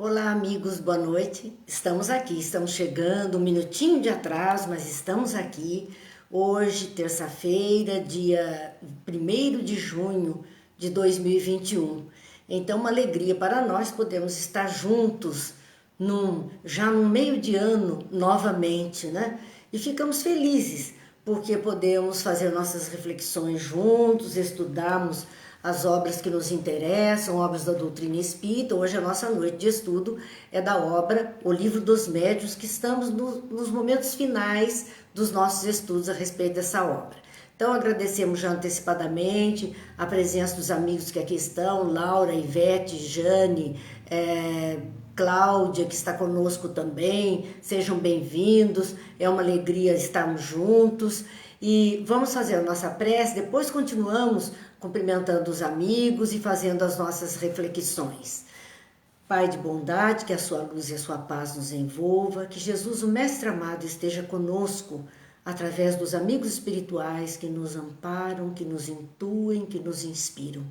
Olá, amigos, boa noite. Estamos aqui, estamos chegando, um minutinho de atraso, mas estamos aqui. Hoje, terça-feira, dia 1º de junho de 2021. Então, uma alegria para nós podermos estar juntos já no meio de ano novamente, né? E ficamos felizes porque podemos fazer nossas reflexões juntos, estudarmos as obras que nos interessam, obras da doutrina espírita. Hoje a nossa noite de estudo é da obra O Livro dos Médiuns, que estamos nos momentos finais dos nossos estudos a respeito dessa obra. Então agradecemos já antecipadamente a presença dos amigos que aqui estão, Laura, Ivete, Jane, Cláudia, que está conosco também. Sejam bem-vindos, é uma alegria estarmos juntos. E vamos fazer a nossa prece, depois continuamos cumprimentando os amigos e fazendo as nossas reflexões. Pai de bondade, que a sua luz e a sua paz nos envolva, que Jesus, o Mestre amado, esteja conosco através dos amigos espirituais que nos amparam, que nos intuem, que nos inspiram,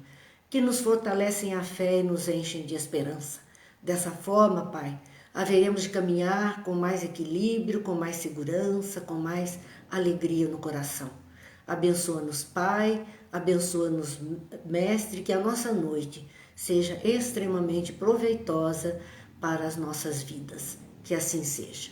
que nos fortalecem a fé e nos enchem de esperança. Dessa forma, Pai, haveremos de caminhar com mais equilíbrio, com mais segurança, com mais alegria no coração. Abençoa-nos, Pai, abençoa-nos, Mestre, que a nossa noite seja extremamente proveitosa para as nossas vidas. Que assim seja.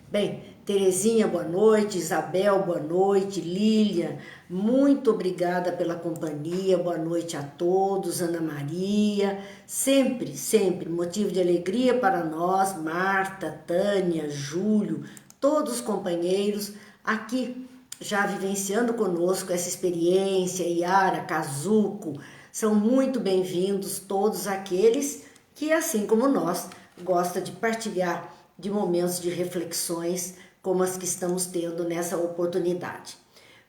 Bem, Terezinha, boa noite, Isabel, boa noite, Lília, muito obrigada pela companhia, boa noite a todos, Ana Maria, sempre motivo de alegria para nós, Marta, Tânia, Júlio, todos os companheiros aqui já vivenciando conosco essa experiência, Yara, Kazuko, são muito bem-vindos todos aqueles que, assim como nós, gostam de partilhar de momentos de reflexões como as que estamos tendo nessa oportunidade.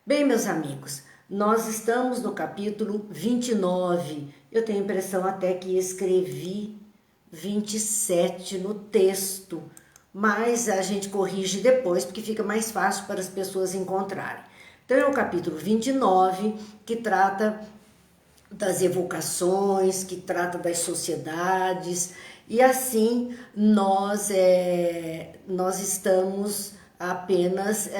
Bem, meus amigos, nós estamos no capítulo 29. Eu tenho a impressão até que escrevi 27 no texto, mas a gente corrige depois porque fica mais fácil para as pessoas encontrarem. Então é o capítulo 29 que trata das evocações, que trata das sociedades, e assim nós estamos apenas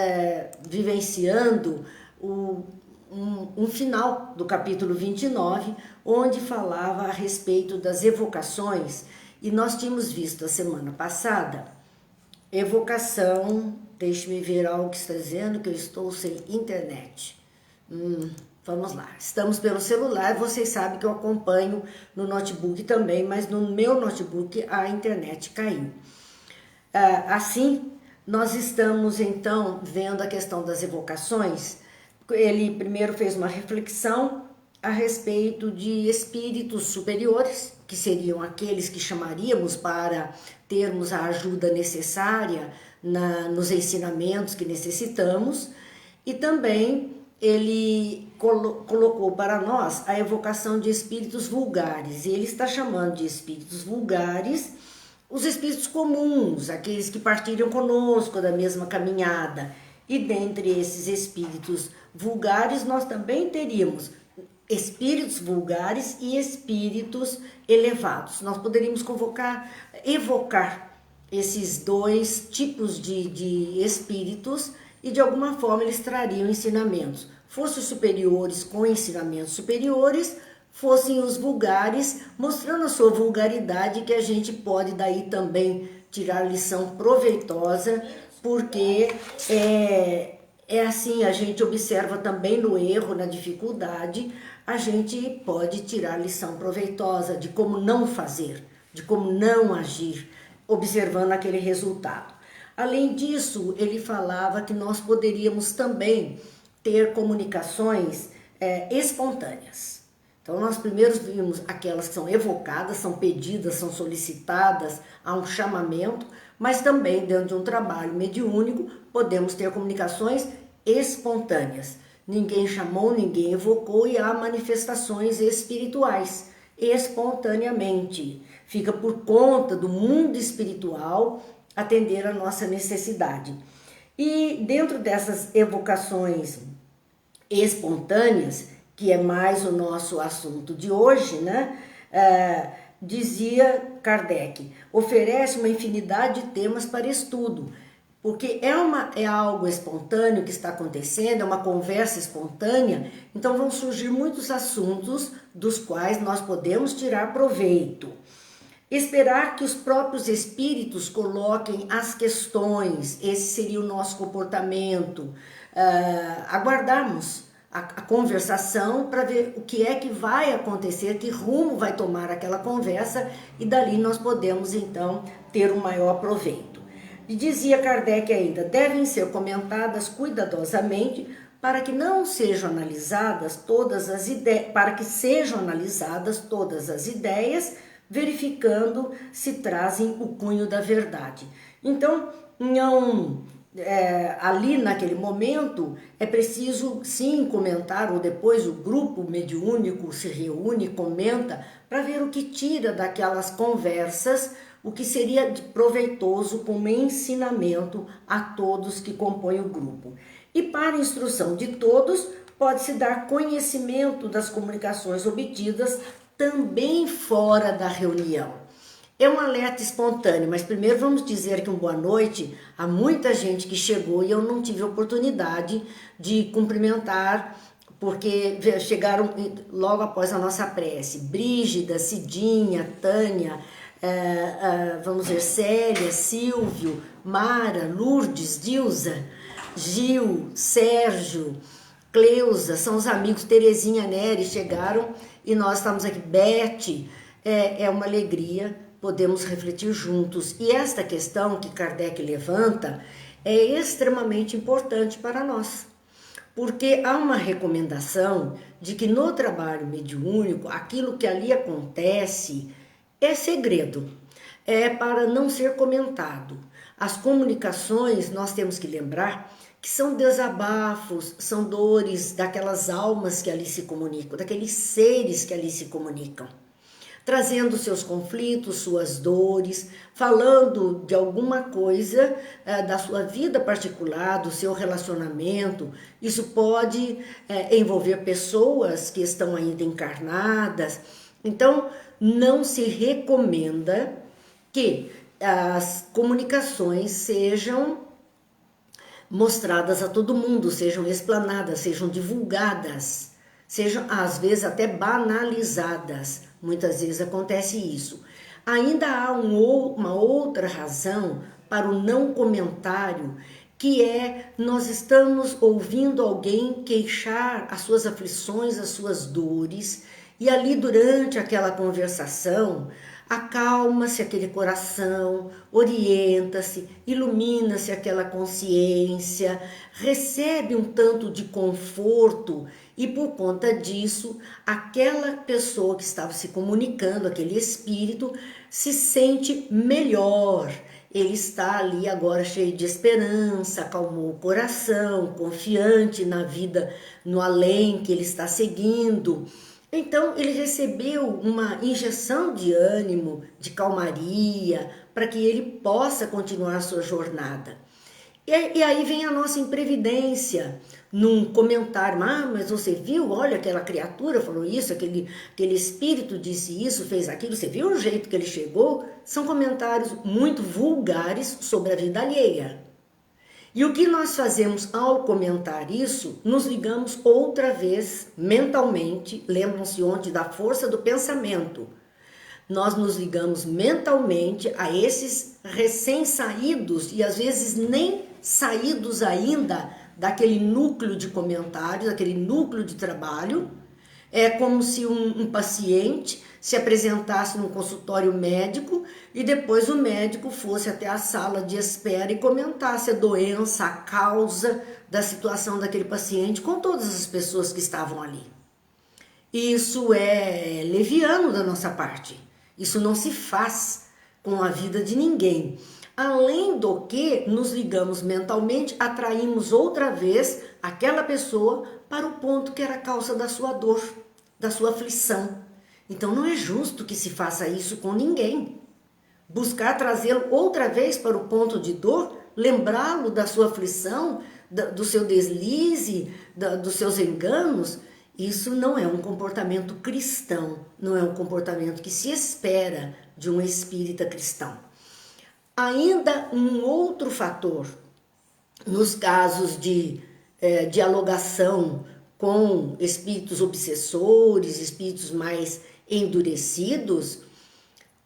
vivenciando um final do capítulo 29, onde falava a respeito das evocações, e nós tínhamos visto a semana passada evocação. Deixe-me ver algo que está dizendo que eu estou sem internet. Vamos lá, estamos pelo celular, vocês sabem que eu acompanho no notebook também, mas no meu notebook a internet caiu. Assim, nós estamos então vendo a questão das evocações. Ele primeiro fez uma reflexão a respeito de espíritos superiores, que seriam aqueles que chamaríamos para termos a ajuda necessária nos ensinamentos que necessitamos, e também ele colocou para nós a evocação de espíritos vulgares, e ele está chamando de espíritos vulgares os espíritos comuns, aqueles que partilham conosco da mesma caminhada. E dentre esses espíritos vulgares nós também teríamos espíritos vulgares e espíritos elevados. Nós poderíamos evocar esses dois tipos de espíritos, e de alguma forma eles trariam ensinamentos. Fossem os superiores com ensinamentos superiores, fossem os vulgares mostrando a sua vulgaridade, que a gente pode daí também tirar lição proveitosa, porque é assim, a gente observa também no erro, na dificuldade, a gente pode tirar lição proveitosa de como não fazer, de como não agir, observando aquele resultado. Além disso, ele falava que nós poderíamos também ter comunicações espontâneas. Então, nós primeiro vimos aquelas que são evocadas, são pedidas, são solicitadas, há um chamamento, mas também dentro de um trabalho mediúnico podemos ter comunicações espontâneas. Ninguém chamou, ninguém evocou, e há manifestações espirituais espontaneamente. Fica por conta do mundo espiritual atender a nossa necessidade. E dentro dessas evocações espontâneas, que é mais o nosso assunto de hoje, né? dizia Kardec, oferece uma infinidade de temas para estudo, porque é algo espontâneo que está acontecendo, é uma conversa espontânea, então vão surgir muitos assuntos dos quais nós podemos tirar proveito. Esperar que os próprios espíritos coloquem as questões, esse seria o nosso comportamento, aguardarmos a conversação para ver o que é que vai acontecer, que rumo vai tomar aquela conversa e dali nós podemos então ter um maior proveito. E dizia Kardec ainda, devem ser comentadas cuidadosamente para que não sejam analisadas todas as ideias, para que sejam analisadas todas as ideias, verificando se trazem o cunho da verdade. Então, não ali naquele momento é preciso sim comentar, ou depois o grupo mediúnico se reúne, comenta, para ver o que tira daquelas conversas, o que seria proveitoso como ensinamento a todos que compõem o grupo. E para a instrução de todos, pode-se dar conhecimento das comunicações obtidas também fora da reunião. É um alerta espontâneo, mas primeiro vamos dizer que boa noite a muita gente que chegou e eu não tive oportunidade de cumprimentar, porque chegaram logo após a nossa prece. Brígida, Cidinha, Tânia, vamos ver, Célia, Silvio, Mara, Lourdes, Dilza, Gil, Sérgio, Cleusa, são os amigos, Terezinha, Nery chegaram e nós estamos aqui. Beth, é uma alegria, podemos refletir juntos. E esta questão que Kardec levanta é extremamente importante para nós, porque há uma recomendação de que no trabalho mediúnico, aquilo que ali acontece é segredo, é para não ser comentado. As comunicações, nós temos que lembrar que são desabafos, são dores daquelas almas que ali se comunicam, daqueles seres que ali se comunicam, trazendo seus conflitos, suas dores, falando de alguma coisa da sua vida particular, do seu relacionamento. Isso pode envolver pessoas que estão ainda encarnadas. Então, não se recomenda que as comunicações sejam mostradas a todo mundo, sejam explanadas, sejam divulgadas, sejam às vezes até banalizadas. Muitas vezes acontece isso. Ainda há uma outra razão para o não comentário, que é nós estamos ouvindo alguém queixar as suas aflições, as suas dores, e ali durante aquela conversação, acalma-se aquele coração, orienta-se, ilumina-se aquela consciência, recebe um tanto de conforto e por conta disso, aquela pessoa que estava se comunicando, aquele espírito, se sente melhor. Ele está ali agora cheio de esperança, acalmou o coração, confiante na vida, no além que ele está seguindo. Então ele recebeu uma injeção de ânimo, de calmaria, para que ele possa continuar a sua jornada. E aí vem a nossa imprevidência, num comentário, mas você viu, olha, aquela criatura falou isso, aquele espírito disse isso, fez aquilo, você viu o jeito que ele chegou? São comentários muito vulgares sobre a vida alheia. E o que nós fazemos ao comentar isso, nos ligamos outra vez mentalmente, lembram-se ontem da força do pensamento, nós nos ligamos mentalmente a esses recém-saídos e às vezes nem saídos ainda daquele núcleo de comentários, daquele núcleo de trabalho. É como se um paciente se apresentasse no consultório médico e depois o médico fosse até a sala de espera e comentasse a doença, a causa da situação daquele paciente com todas as pessoas que estavam ali. Isso é leviano da nossa parte. Isso não se faz com a vida de ninguém. Além do que nos ligamos mentalmente, atraímos outra vez aquela pessoa para o ponto que era a causa da sua dor, da sua aflição. Então não é justo que se faça isso com ninguém. Buscar trazê-lo outra vez para o ponto de dor, lembrá-lo da sua aflição, do seu deslize, dos seus enganos, Isso não é um comportamento cristão, não é um comportamento que se espera de um espírita cristão. Ainda um outro fator, nos casos de dialogação com espíritos obsessores, espíritos mais endurecidos,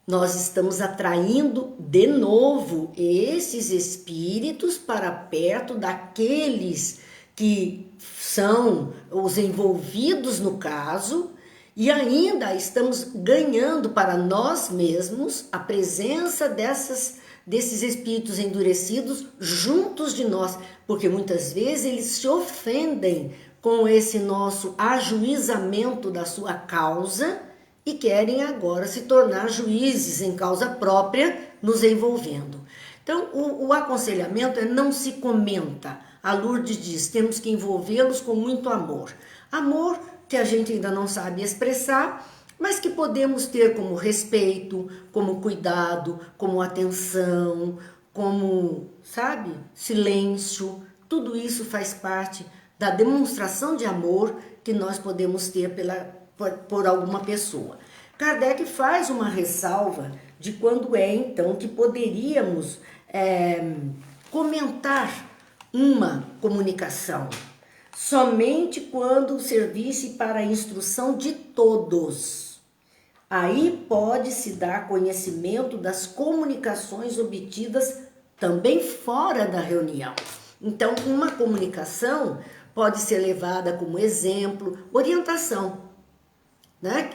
nós estamos atraindo de novo esses espíritos para perto daqueles que são os envolvidos no caso, e ainda estamos ganhando para nós mesmos a presença desses espíritos endurecidos juntos de nós, porque muitas vezes eles se ofendem com esse nosso ajuizamento da sua causa e querem agora se tornar juízes em causa própria, nos envolvendo. Então, o aconselhamento é não se comenta. A Lourdes diz, temos que envolvê-los com muito amor. Amor que a gente ainda não sabe expressar, mas que podemos ter como respeito, como cuidado, como atenção, como, sabe, silêncio. Tudo isso faz parte da demonstração de amor que nós podemos ter por alguma pessoa. Kardec faz uma ressalva de quando é então que poderíamos comentar uma comunicação. Somente quando servisse para a instrução de todos. Aí pode-se dar conhecimento das comunicações obtidas também fora da reunião. Então, uma comunicação pode ser levada como exemplo, orientação, né?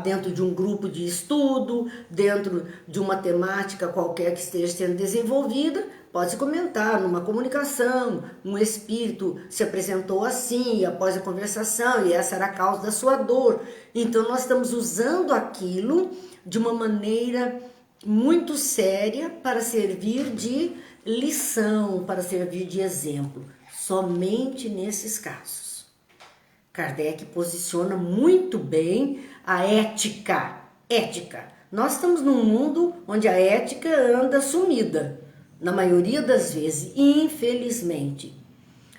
Dentro de um grupo de estudo, dentro de uma temática qualquer que esteja sendo desenvolvida, pode-se comentar numa comunicação, um espírito se apresentou assim, e após a conversação, e essa era a causa da sua dor. Então, nós estamos usando aquilo de uma maneira muito séria para servir de lição, para servir de exemplo, somente nesses casos. Kardec posiciona muito bem a ética. Ética. Nós estamos num mundo onde a ética anda sumida, na maioria das vezes, infelizmente.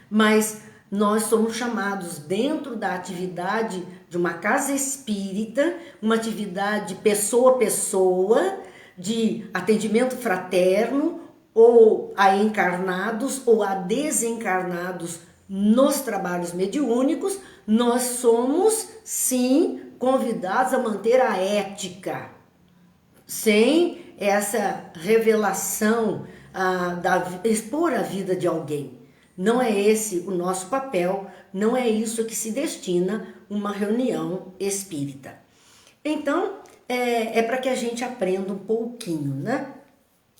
Mas nós somos chamados dentro da atividade de uma casa espírita, uma atividade pessoa a pessoa, de atendimento fraterno, ou a encarnados ou a desencarnados nos trabalhos mediúnicos, nós somos, sim, convidados a manter a ética, sem essa revelação, expor a vida de alguém. Não é esse o nosso papel, não é isso que se destina uma reunião espírita. Então, é para que a gente aprenda um pouquinho, né?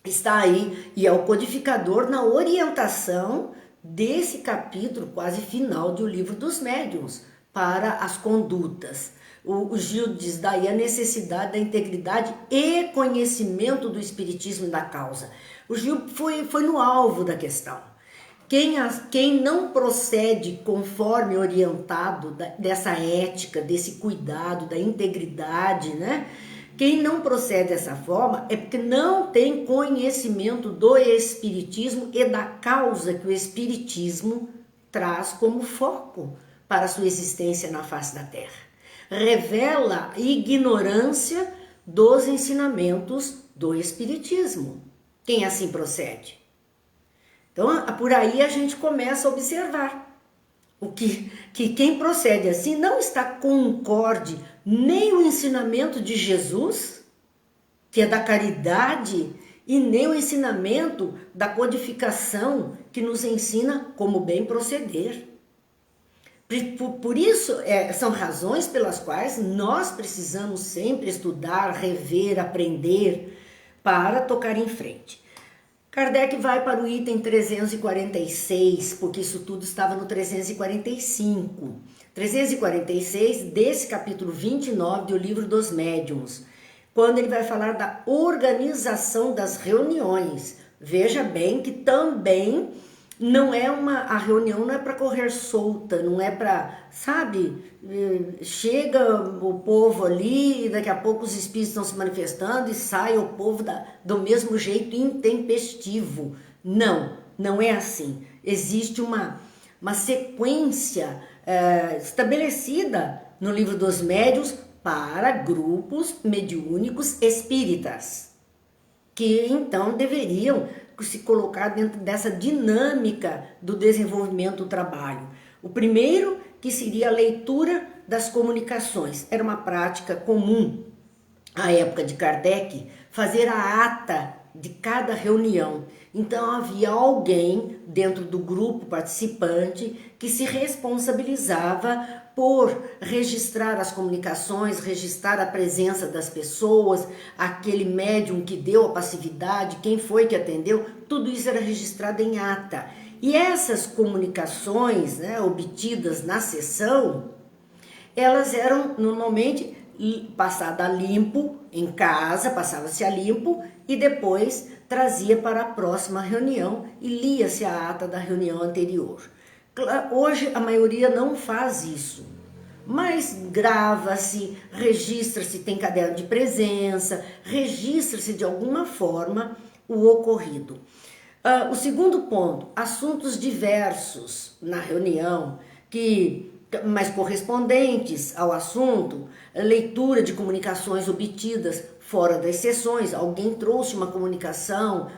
Está aí, e é o codificador na orientação desse capítulo quase final do Livro dos Médiuns, para as condutas. O Gil diz daí a necessidade da integridade e conhecimento do espiritismo e da causa. O Gil foi no alvo da questão. Quem não procede conforme orientado dessa ética, desse cuidado, da integridade, né? Quem não procede dessa forma é porque não tem conhecimento do espiritismo e da causa que o espiritismo traz como foco para a sua existência na face da Terra. Revela ignorância dos ensinamentos do espiritismo. Quem assim procede? Então, por aí a gente começa a observar que quem procede assim não está concorde nem o ensinamento de Jesus, que é da caridade, e nem o ensinamento da codificação, que nos ensina como bem proceder. Por isso, são razões pelas quais nós precisamos sempre estudar, rever, aprender, para tocar em frente. Kardec vai para o item 346, porque isso tudo estava no 345. 346 desse capítulo 29 do Livro dos Médiuns, quando ele vai falar da organização das reuniões. Veja bem que também não é a reunião não é para correr solta, não é para, sabe, chega o povo ali e daqui a pouco os espíritos estão se manifestando e sai o povo do mesmo jeito intempestivo. Não é assim. Existe uma sequência estabelecida no Livro dos Médiuns para grupos mediúnicos espíritas, que então deveriam se colocar dentro dessa dinâmica do desenvolvimento do trabalho. O primeiro, que seria a leitura das comunicações. Era uma prática comum, à época de Kardec, fazer a ata de cada reunião. Então havia alguém dentro do grupo participante que se responsabilizava por registrar as comunicações, registrar a presença das pessoas, aquele médium que deu a passividade, quem foi que atendeu, tudo isso era registrado em ata. E essas comunicações, né, obtidas na sessão, elas eram normalmente passadas a limpo em casa, passava-se a limpo e depois trazia para a próxima reunião e lia-se a ata da reunião anterior. Hoje a maioria não faz isso, mas grava-se, registra-se, tem caderno de presença, registra-se de alguma forma o ocorrido. O segundo ponto, assuntos diversos na reunião, mas correspondentes ao assunto, leitura de comunicações obtidas fora das sessões. Alguém trouxe uma comunicação,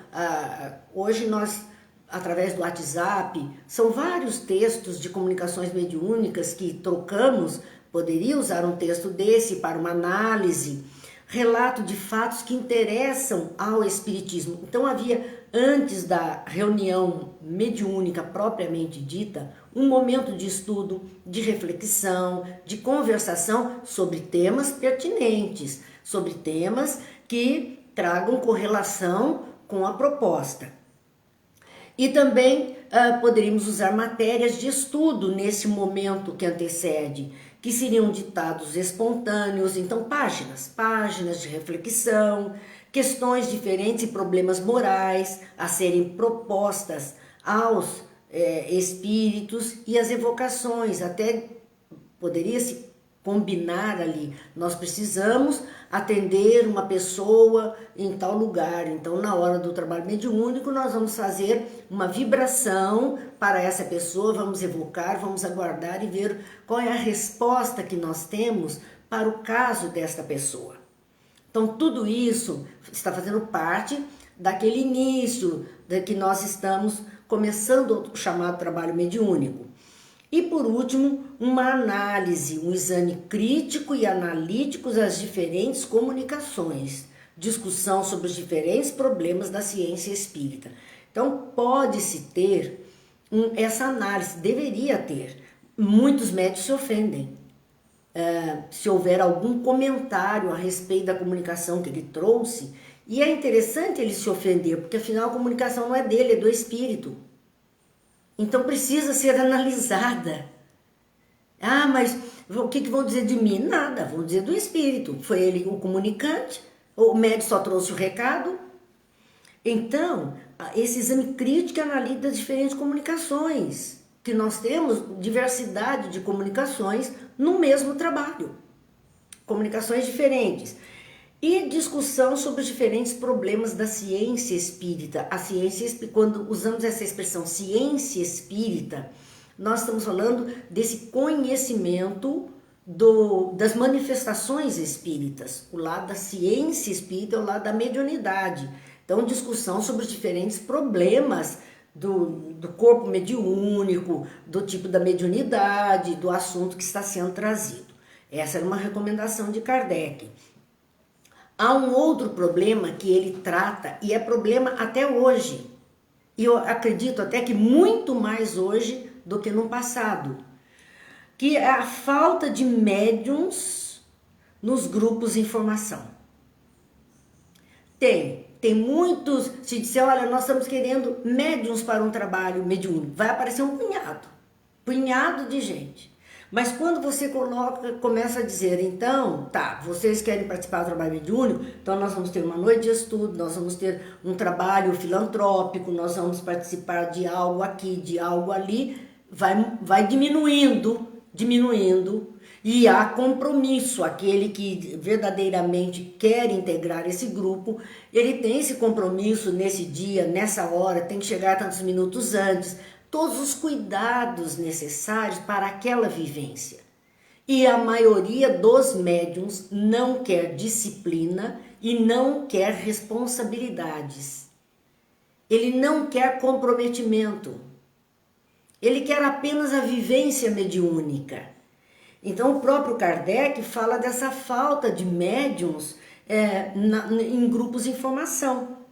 hoje nós, através do WhatsApp, são vários textos de comunicações mediúnicas que trocamos, poderia usar um texto desse para uma análise, relato de fatos que interessam ao espiritismo. Então havia, antes da reunião mediúnica propriamente dita, um momento de estudo, de reflexão, de conversação sobre temas pertinentes, sobre temas que tragam correlação com a proposta. E também poderíamos usar matérias de estudo nesse momento que antecede, que seriam ditados espontâneos, então páginas de reflexão, questões diferentes e problemas morais a serem propostas aos espíritos e as evocações, até poderia se combinar ali, nós precisamos atender uma pessoa em tal lugar, então na hora do trabalho mediúnico nós vamos fazer uma vibração para essa pessoa, vamos evocar, vamos aguardar e ver qual é a resposta que nós temos para o caso desta pessoa. Então tudo isso está fazendo parte daquele início que nós estamos começando o chamado trabalho mediúnico. E por último, uma análise, um exame crítico e analítico das diferentes comunicações, discussão sobre os diferentes problemas da ciência espírita. Então pode-se ter essa análise, deveria ter. Muitos médicos se ofendem. Se houver algum comentário a respeito da comunicação que ele trouxe, e é interessante ele se ofender, porque afinal a comunicação não é dele, é do espírito. Então precisa ser analisada. Mas o que vão dizer de mim? Nada, vão dizer do espírito. Foi ele o comunicante, o médico só trouxe o recado. Então, esse exame crítico analisa das diferentes comunicações, que nós temos diversidade de comunicações no mesmo trabalho. Comunicações diferentes. E discussão sobre os diferentes problemas da ciência espírita. A ciência, quando usamos essa expressão ciência espírita, nós estamos falando desse conhecimento das manifestações espíritas. O lado da ciência espírita é o lado da mediunidade. Então, discussão sobre os diferentes problemas do corpo mediúnico, do tipo da mediunidade, do assunto que está sendo trazido. Essa era uma recomendação de Kardec. Há um outro problema que ele trata, e é problema até hoje, e eu acredito até que muito mais hoje do que no passado, que é a falta de médiums nos grupos de informação. Tem muitos, se disser, olha, nós estamos querendo médiums para um trabalho mediúnico, vai aparecer um punhado de gente. Mas quando você começa a dizer, então, vocês querem participar do trabalho mediúnico, então nós vamos ter uma noite de estudo, nós vamos ter um trabalho filantrópico, nós vamos participar de algo aqui, de algo ali, vai diminuindo, e há compromisso, aquele que verdadeiramente quer integrar esse grupo, ele tem esse compromisso nesse dia, nessa hora, tem que chegar tantos minutos antes, todos os cuidados necessários para aquela vivência. E a maioria dos médiuns não quer disciplina e não quer responsabilidades. Ele não quer comprometimento. Ele quer apenas a vivência mediúnica. Então o próprio Kardec fala dessa falta de médiuns em grupos de formação.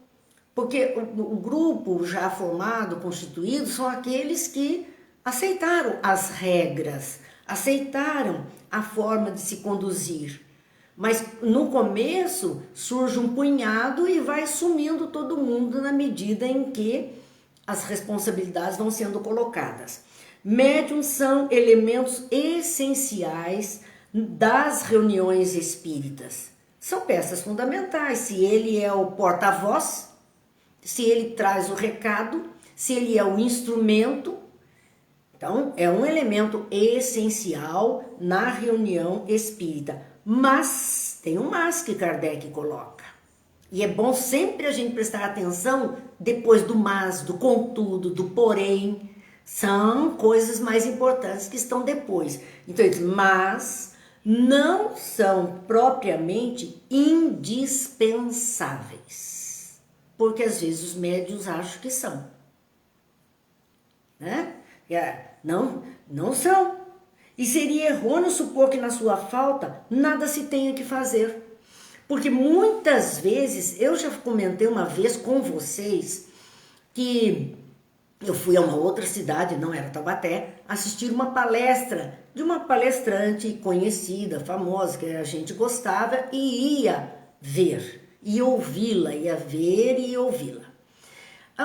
Porque o grupo já formado, constituído, são aqueles que aceitaram as regras, aceitaram a forma de se conduzir. Mas no começo surge um punhado e vai sumindo todo mundo na medida em que as responsabilidades vão sendo colocadas. Médiuns são elementos essenciais das reuniões espíritas. São peças fundamentais. Se ele é o porta-voz, se ele traz o recado, se ele é o instrumento. Então, é um elemento essencial na reunião espírita. Mas, tem um mas que Kardec coloca. E é bom sempre a gente prestar atenção depois do mas, do contudo, do porém. São coisas mais importantes que estão depois. Então, ele diz, mas não são propriamente indispensáveis. Porque às vezes os médiuns acham que são. Né? Não são. E seria errôneo supor que na sua falta nada se tenha que fazer. Porque muitas vezes, eu já comentei uma vez com vocês que eu fui a uma outra cidade, não era Taubaté, assistir uma palestra de uma palestrante conhecida, famosa, que a gente gostava e ia ver, ia ouvi-la, ia ver e ouvi-la.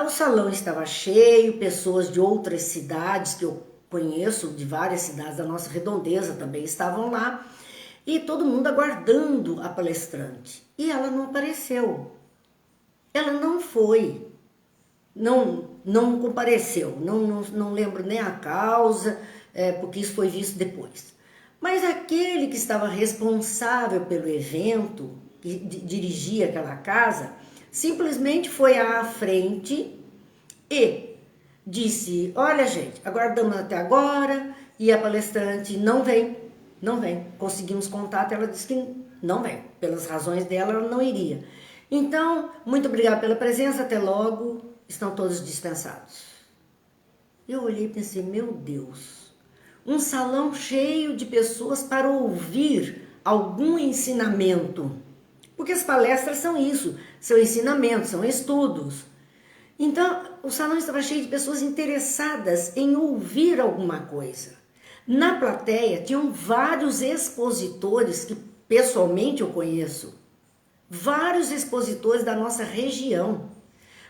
O salão estava cheio, pessoas de outras cidades que eu conheço, de várias cidades da nossa redondeza também estavam lá, e todo mundo aguardando a palestrante. E ela não apareceu. Ela não foi. Não compareceu. Não lembro nem a causa, porque isso foi visto depois. Mas aquele que estava responsável pelo evento, que dirigia aquela casa, simplesmente foi à frente e disse, olha gente, aguardamos até agora e a palestrante não vem. Conseguimos contato, ela disse que não vem. Pelas razões dela, ela não iria. Então, muito obrigada pela presença, até logo, estão todos dispensados. Eu olhei e pensei, meu Deus, um salão cheio de pessoas para ouvir algum ensinamento. Porque as palestras são isso, são ensinamentos, são estudos. Então, o salão estava cheio de pessoas interessadas em ouvir alguma coisa. Na plateia tinham vários expositores que pessoalmente eu conheço, vários expositores da nossa região.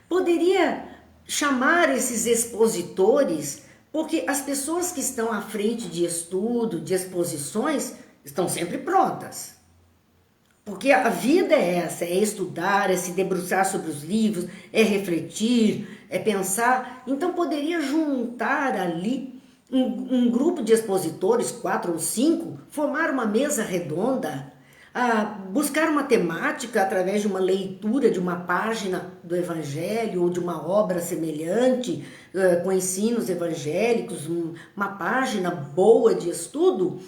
Poderia chamar esses expositores porque as pessoas que estão à frente de estudo, de exposições, estão sempre prontas. Porque a vida é essa, é estudar, é se debruçar sobre os livros, é refletir, é pensar. Então poderia juntar ali um grupo de expositores, 4 ou 5, formar uma mesa redonda, buscar uma temática através de uma leitura de uma página do Evangelho ou de uma obra semelhante, com ensinos evangélicos, uma página boa de estudo,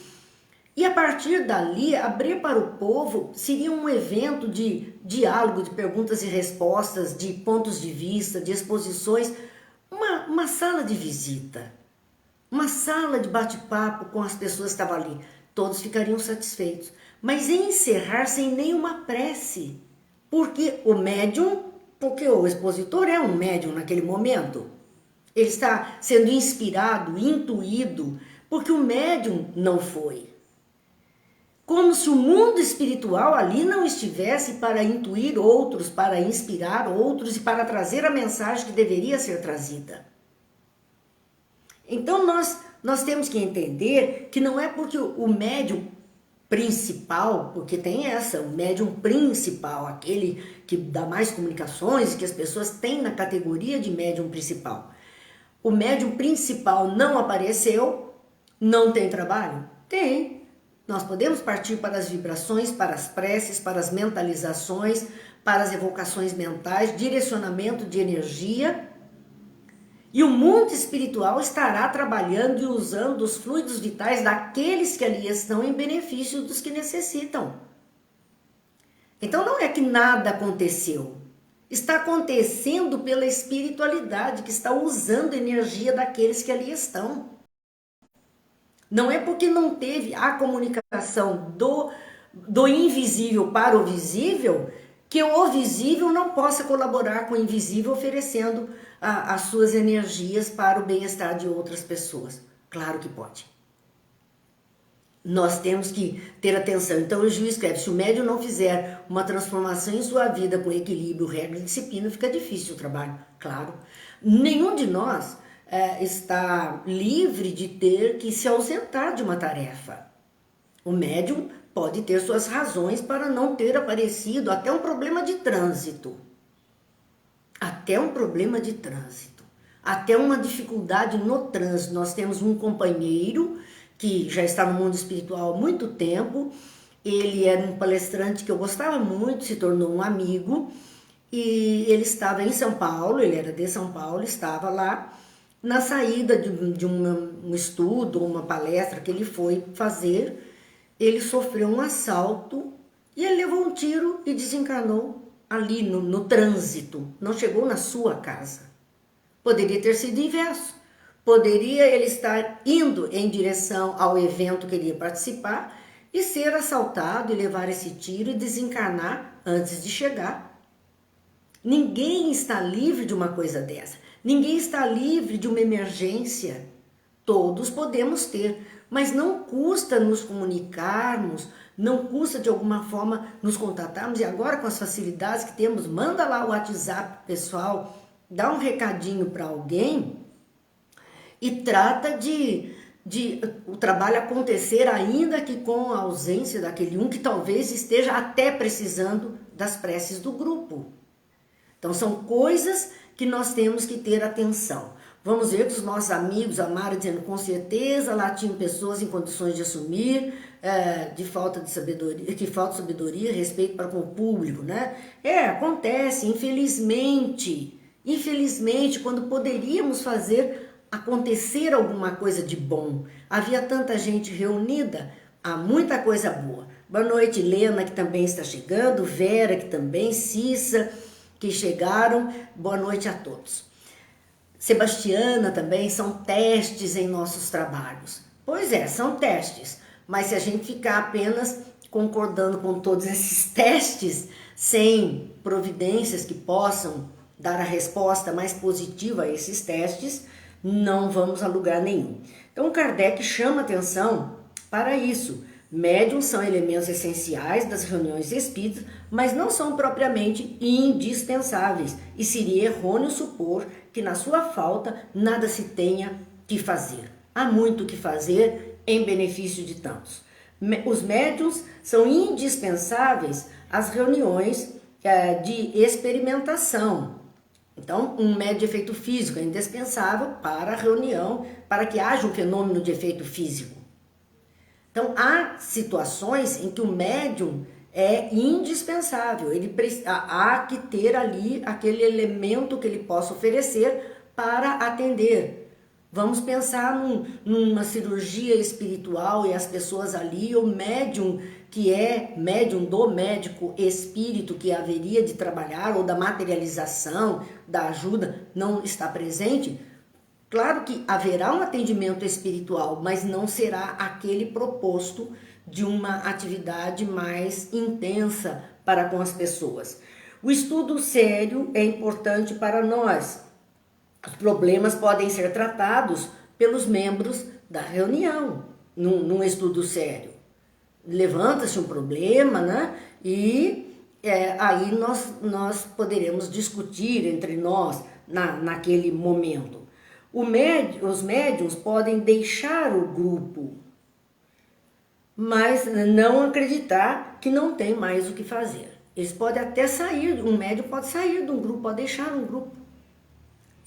e a partir dali abrir para o povo seria um evento de diálogo, de perguntas e respostas, de pontos de vista, de exposições, uma sala de visita. Uma sala de bate-papo com as pessoas que estavam ali. Todos ficariam satisfeitos. Mas encerrar sem nenhuma prece. Porque o expositor é um médium naquele momento. Ele está sendo inspirado, intuído, porque o médium não foi. Como se o mundo espiritual ali não estivesse para intuir outros, para inspirar outros e para trazer a mensagem que deveria ser trazida. Então nós temos que entender que não é porque o médium principal, porque tem o médium principal, aquele que dá mais comunicações, que as pessoas têm na categoria de médium principal. O médium principal não apareceu, não tem trabalho? Tem. Nós podemos partir para as vibrações, para as preces, para as mentalizações, para as evocações mentais, direcionamento de energia. E o mundo espiritual estará trabalhando e usando os fluidos vitais daqueles que ali estão em benefício dos que necessitam. Então não é que nada aconteceu. Está acontecendo pela espiritualidade que está usando a energia daqueles que ali estão. Não é porque não teve a comunicação do invisível para o visível que o visível não possa colaborar com o invisível oferecendo as suas energias para o bem-estar de outras pessoas. Claro que pode. Nós temos que ter atenção. Então o Gil escreve, se o médium não fizer uma transformação em sua vida com equilíbrio, regra e disciplina, fica difícil o trabalho. Claro. Nenhum de nós está livre de ter que se ausentar de uma tarefa. O médium pode ter suas razões para não ter aparecido, até um problema de trânsito. Até um problema de trânsito. Até uma dificuldade no trânsito. Nós temos um companheiro que já está no mundo espiritual há muito tempo. Ele era um palestrante que eu gostava muito, se tornou um amigo. E ele estava em São Paulo, ele era de São Paulo, estava lá na saída de um estudo, uma palestra que ele foi fazer. Ele sofreu um assalto e ele levou um tiro e desencarnou ali no trânsito. Não chegou na sua casa. Poderia ter sido inverso. Poderia ele estar indo em direção ao evento que ele ia participar e ser assaltado e levar esse tiro e desencarnar antes de chegar. Ninguém está livre de uma coisa dessa. Ninguém está livre de uma emergência. Todos podemos ter, mas não custa nos comunicarmos, não custa de alguma forma nos contatarmos. E agora com as facilidades que temos, manda lá o WhatsApp pessoal, dá um recadinho para alguém e trata de o trabalho acontecer, ainda que com a ausência daquele um que talvez esteja até precisando das preces do grupo. Então são coisas que nós temos que ter atenção. Vamos ver que os nossos amigos amaram dizendo, com certeza lá tinham pessoas em condições de assumir, que falta sabedoria, respeito para com o público, né? Acontece, infelizmente, quando poderíamos fazer acontecer alguma coisa de bom. Havia tanta gente reunida, há muita coisa boa. Boa noite, Helena, que também está chegando, Vera, que também, Cissa, que chegaram. Boa noite a todos. Sebastiana também, são testes em nossos trabalhos. Pois é, são testes, mas se a gente ficar apenas concordando com todos esses testes, sem providências que possam dar a resposta mais positiva a esses testes, não vamos a lugar nenhum. Então Kardec chama atenção para isso. Médiuns são elementos essenciais das reuniões espíritas, mas não são propriamente indispensáveis, e seria errôneo supor que na sua falta nada se tenha que fazer. Há muito que fazer em benefício de tantos. Os médiuns são indispensáveis às reuniões de experimentação. Então, um médium de efeito físico é indispensável para a reunião, para que haja um fenômeno de efeito físico. Então, há situações em que o médium é indispensável, há que ter ali aquele elemento que ele possa oferecer para atender. Vamos pensar numa cirurgia espiritual e as pessoas ali, o médium que é médium do médico espírito que haveria de trabalhar, ou da materialização, da ajuda, não está presente. Claro que haverá um atendimento espiritual, mas não será aquele proposto de uma atividade mais intensa para com as pessoas. O estudo sério é importante para nós. Os problemas podem ser tratados pelos membros da reunião, num estudo sério. Levanta-se um problema, né? E aí nós poderemos discutir entre nós naquele momento. Os médiuns podem deixar o grupo, mas não acreditar que não tem mais o que fazer. Eles podem até sair, um médium pode sair de um grupo, pode deixar um grupo.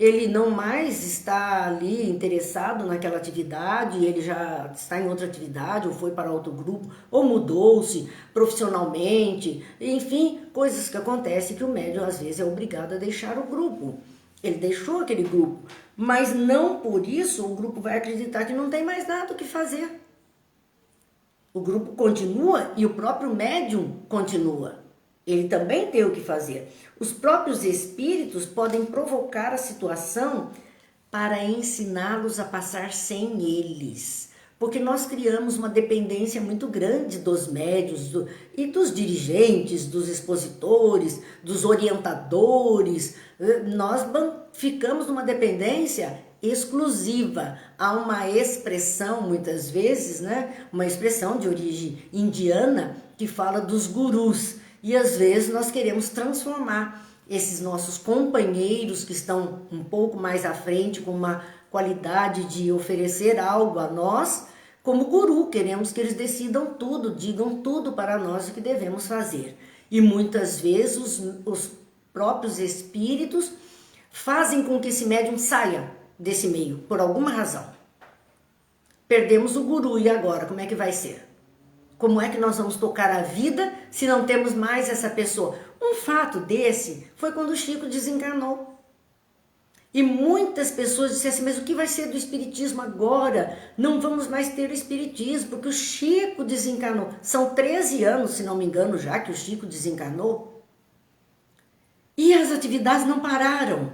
Ele não mais está ali interessado naquela atividade, ele já está em outra atividade, ou foi para outro grupo, ou mudou-se profissionalmente, enfim, coisas que acontecem que o médium às vezes é obrigado a deixar o grupo. Ele deixou aquele grupo, mas não por isso o grupo vai acreditar que não tem mais nada o que fazer. O grupo continua e o próprio médium continua. Ele também tem o que fazer. Os próprios espíritos podem provocar a situação para ensiná-los a passar sem eles. Porque nós criamos uma dependência muito grande dos médios e dos dirigentes, dos expositores, dos orientadores. Nós ficamos numa dependência exclusiva. Há uma expressão, muitas vezes, né? Uma expressão de origem indiana que fala dos gurus. E às vezes nós queremos transformar esses nossos companheiros que estão um pouco mais à frente, com uma qualidade de oferecer algo a nós, como guru. Queremos que eles decidam tudo, digam tudo para nós o que devemos fazer. E muitas vezes os próprios espíritos fazem com que esse médium saia desse meio, por alguma razão. Perdemos o guru, e agora? Como é que vai ser? Como é que nós vamos tocar a vida se não temos mais essa pessoa? Um fato desse foi quando o Chico desencarnou. E muitas pessoas disseram assim, mas o que vai ser do espiritismo agora? Não vamos mais ter o espiritismo, porque o Chico desencarnou. São 13 anos, se não me engano, já que o Chico desencarnou. E as atividades não pararam.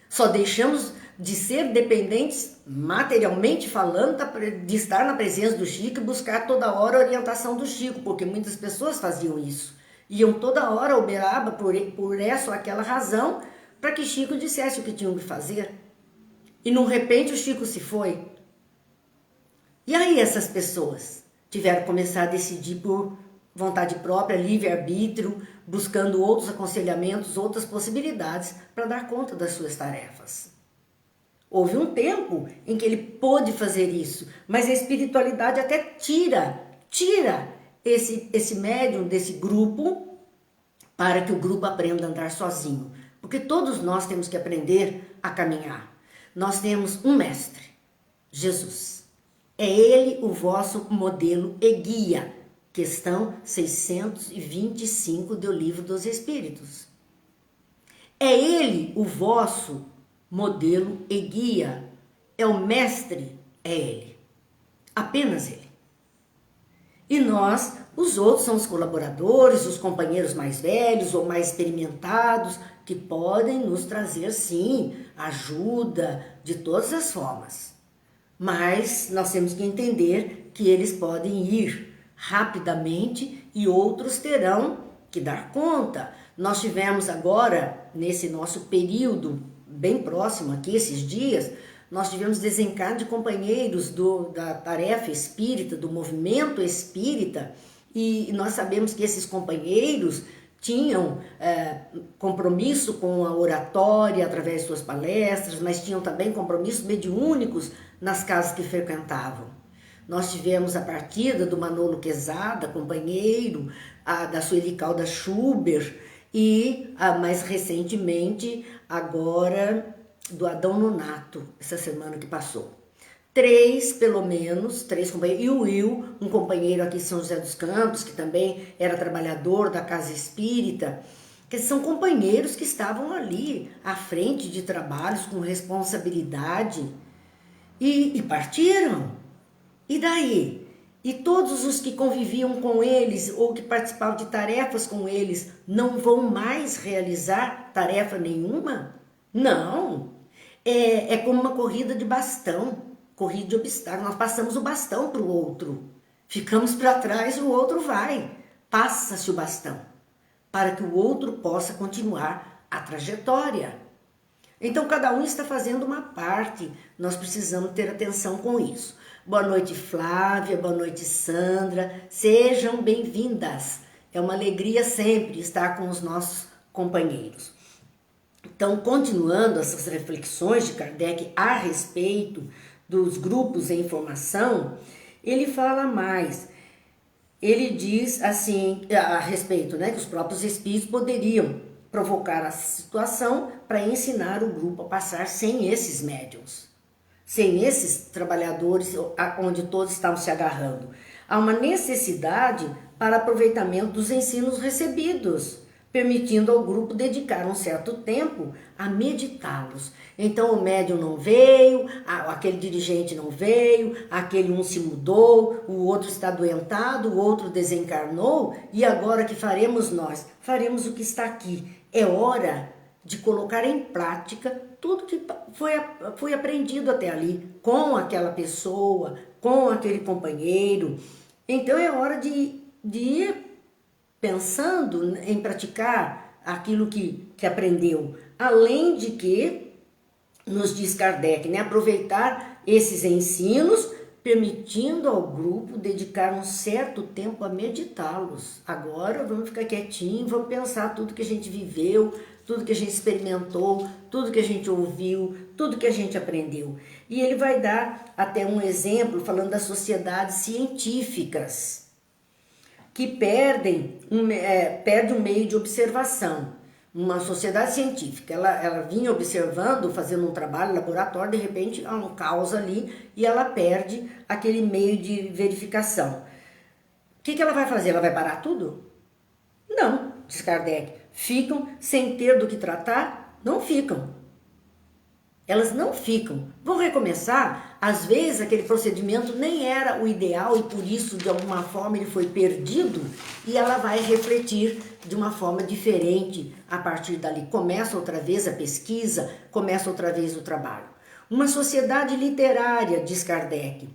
Só deixamos de ser dependentes, materialmente falando, de estar na presença do Chico e buscar toda hora a orientação do Chico, porque muitas pessoas faziam isso. Iam toda hora ao Uberaba por essa ou aquela razão, para que Chico dissesse o que tinham que fazer. E, de repente, o Chico se foi. E aí essas pessoas tiveram que começar a decidir por vontade própria, livre-arbítrio, buscando outros aconselhamentos, outras possibilidades para dar conta das suas tarefas. Houve um tempo em que ele pôde fazer isso, mas a espiritualidade até tira esse médium desse grupo para que o grupo aprenda a andar sozinho. Porque todos nós temos que aprender a caminhar. Nós temos um mestre, Jesus. É ele o vosso modelo e guia. Questão 625 do Livro dos Espíritos. É ele o vosso modelo e guia. É o mestre, é ele. Apenas ele. E nós, os outros, são os colaboradores, os companheiros mais velhos ou mais experimentados, que podem nos trazer, sim, ajuda de todas as formas. Mas nós temos que entender que eles podem ir rapidamente e outros terão que dar conta. Nós tivemos agora, nesse nosso período bem próximo aqui, esses dias, nós tivemos desencarne de companheiros da tarefa espírita, do movimento espírita, e nós sabemos que esses companheiros tinham compromisso com a oratória através de suas palestras, mas tinham também compromissos mediúnicos nas casas que frequentavam. Nós tivemos a partida do Manolo Quezada, companheiro, da Sueli Caldas Schubert, e mais recentemente, agora, do Adão Nonato, essa semana que passou. Pelo menos, três companheiros. E o Will, um companheiro aqui em São José dos Campos, que também era trabalhador da Casa Espírita, que são companheiros que estavam ali à frente de trabalhos com responsabilidade e partiram. E daí? E todos os que conviviam com eles ou que participavam de tarefas com eles não vão mais realizar tarefa nenhuma? Não. É como uma corrida de bastão, corrida de obstáculo. Nós passamos o bastão para o outro. Ficamos para trás e o outro vai. Passa-se o bastão para que o outro possa continuar a trajetória. Então, cada um está fazendo uma parte. Nós precisamos ter atenção com isso. Boa noite, Flávia. Boa noite, Sandra. Sejam bem-vindas. É uma alegria sempre estar com os nossos companheiros. Então, continuando essas reflexões de Kardec a respeito dos grupos em formação, ele fala mais. Ele diz assim, a respeito, né, que os próprios espíritos poderiam provocar a situação para ensinar o grupo a passar sem esses médiuns, sem esses trabalhadores onde todos estavam se agarrando. Há uma necessidade para aproveitamento dos ensinos recebidos, permitindo ao grupo dedicar um certo tempo a meditá-los. Então o médium não veio, aquele dirigente não veio, aquele um se mudou, o outro está adoentado, o outro desencarnou, e agora que faremos nós? Faremos o que está aqui. É hora de colocar em prática tudo que foi aprendido até ali, com aquela pessoa, com aquele companheiro. Então é hora de ir pensando em praticar aquilo que aprendeu. Além de que, nos diz Kardec, né, aproveitar esses ensinos, permitindo ao grupo dedicar um certo tempo a meditá-los. Agora vamos ficar quietinho, vamos pensar tudo que a gente viveu, tudo que a gente experimentou, tudo que a gente ouviu, tudo que a gente aprendeu. E ele vai dar até um exemplo falando das sociedades científicas, que perde um meio de observação. Uma sociedade científica, ela vinha observando, fazendo um trabalho laboratório, de repente há um caos ali e ela perde aquele meio de verificação. O que ela vai fazer? Ela vai parar tudo? Não, diz Kardec. Ficam sem ter do que tratar? Não ficam. Elas não ficam. Vão recomeçar. Às vezes aquele procedimento nem era o ideal e por isso de alguma forma ele foi perdido e ela vai refletir de uma forma diferente a partir dali. Começa outra vez a pesquisa, começa outra vez o trabalho. Uma sociedade literária, diz Kardec.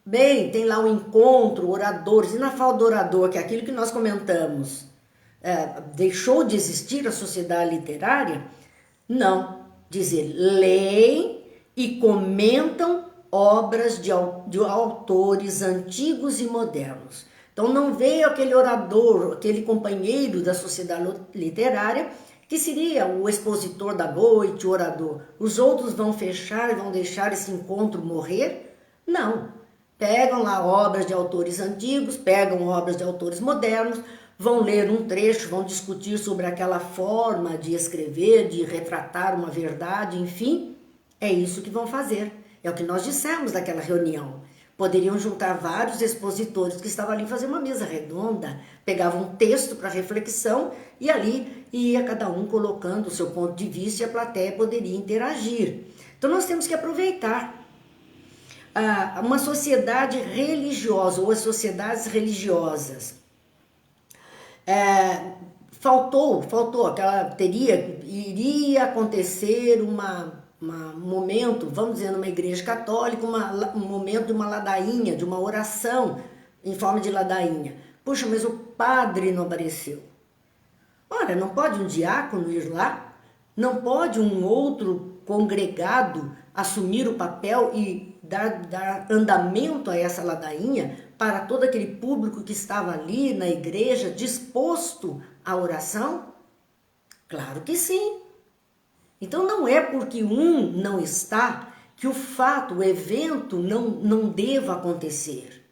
Bem, tem lá o encontro, oradores, e na falta do orador, que é aquilo que nós comentamos, deixou de existir a sociedade literária? Não. Dizer, leem e comentam obras de autores antigos e modernos. Então não veio aquele orador, aquele companheiro da sociedade literária, que seria o expositor da noite, o orador. Os outros vão fechar e vão deixar esse encontro morrer? Não. Pegam lá obras de autores antigos, pegam obras de autores modernos, vão ler um trecho, vão discutir sobre aquela forma de escrever, de retratar uma verdade, enfim, é isso que vão fazer. É o que nós dissemos naquela reunião. Poderiam juntar vários expositores que estavam ali fazer uma mesa redonda, pegavam um texto para reflexão e ali ia cada um colocando o seu ponto de vista e a plateia poderia interagir. Então nós temos que aproveitar uma sociedade religiosa ou as sociedades religiosas. Faltou aquela iria acontecer um momento, vamos dizer, numa igreja católica, um momento de uma ladainha, de uma oração em forma de ladainha. Puxa, mas o padre não apareceu. Olha, não pode um diácono ir lá? Não pode um outro congregado assumir o papel e dar andamento a essa ladainha para todo aquele público que estava ali na igreja disposto à oração? Claro que sim. Então não é porque um não está que o evento não deva acontecer.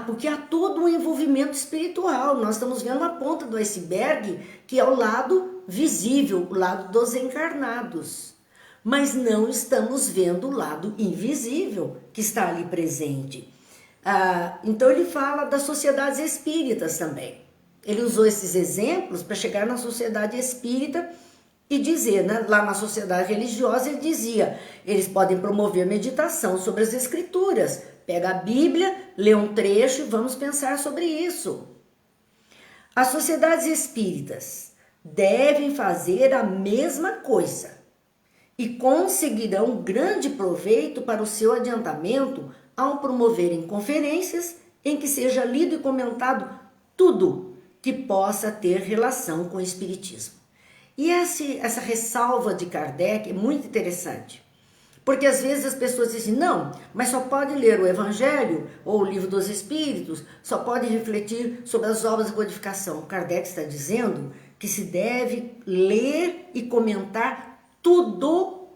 Porque há todo um envolvimento espiritual. Nós estamos vendo uma ponta do iceberg que é o lado visível, o lado dos encarnados. Mas não estamos vendo o lado invisível que está ali presente. Então ele fala das sociedades espíritas também. Ele usou esses exemplos para chegar na sociedade espírita e dizer, né, lá na sociedade religiosa ele dizia, eles podem promover meditação sobre as escrituras. Pega a Bíblia, lê um trecho e vamos pensar sobre isso. As sociedades espíritas devem fazer a mesma coisa e conseguirão grande proveito para o seu adiantamento ao promoverem conferências em que seja lido e comentado tudo que possa ter relação com o espiritismo. E essa ressalva de Kardec é muito interessante, porque às vezes as pessoas dizem, não, mas só pode ler o Evangelho ou o Livro dos Espíritos, só pode refletir sobre as obras de codificação. Kardec está dizendo que se deve ler e comentar tudo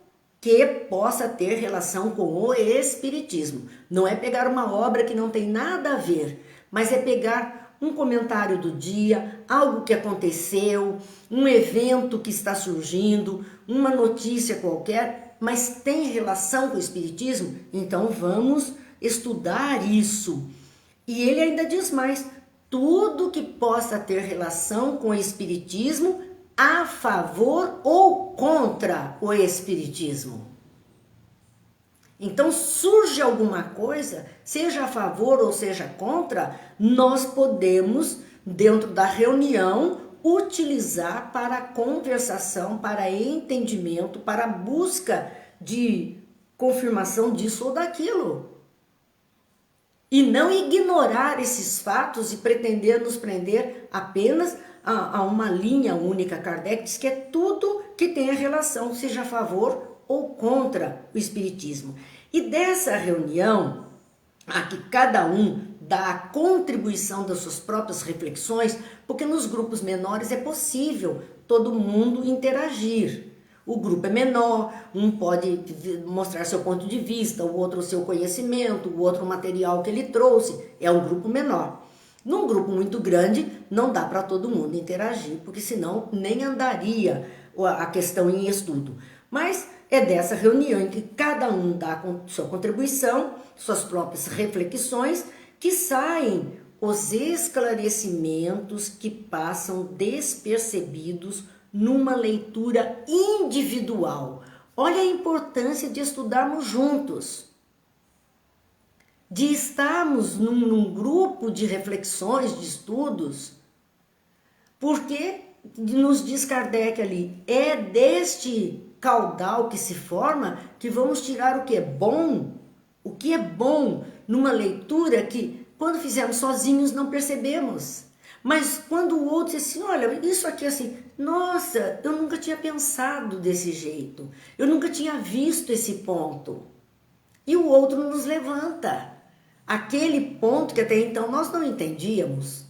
que possa ter relação com o espiritismo. Não é pegar uma obra que não tem nada a ver, mas é pegar um comentário do dia, algo que aconteceu, um evento que está surgindo, uma notícia qualquer, mas tem relação com o espiritismo? Então vamos estudar isso. E ele ainda diz mais, tudo que possa ter relação com o espiritismo a favor ou contra o espiritismo. Então, surge alguma coisa, seja a favor ou seja contra, nós podemos, dentro da reunião, utilizar para conversação, para entendimento, para busca de confirmação disso ou daquilo. E não ignorar esses fatos e pretender nos prender apenas a uma linha única. Kardec diz que é tudo que tenha relação, seja a favor ou contra o espiritismo. E dessa reunião, a que cada um dá a contribuição das suas próprias reflexões, porque nos grupos menores é possível todo mundo interagir. O grupo é menor, um pode mostrar seu ponto de vista, o outro o seu conhecimento, o outro o material que ele trouxe, é um grupo menor. Num grupo muito grande, não dá para todo mundo interagir, porque senão nem andaria a questão em estudo. Mas é dessa reunião em que cada um dá sua contribuição, suas próprias reflexões, que saem os esclarecimentos que passam despercebidos numa leitura individual. Olha a importância de estudarmos juntos, de estarmos num grupo de reflexões, de estudos, porque nos diz Kardec ali, é deste caudal que se forma que vamos tirar o que é bom numa leitura que quando fizermos sozinhos não percebemos. Mas quando o outro diz assim, olha, isso aqui assim, nossa, eu nunca tinha pensado desse jeito, eu nunca tinha visto esse ponto. E o outro nos levanta aquele ponto que até então nós não entendíamos.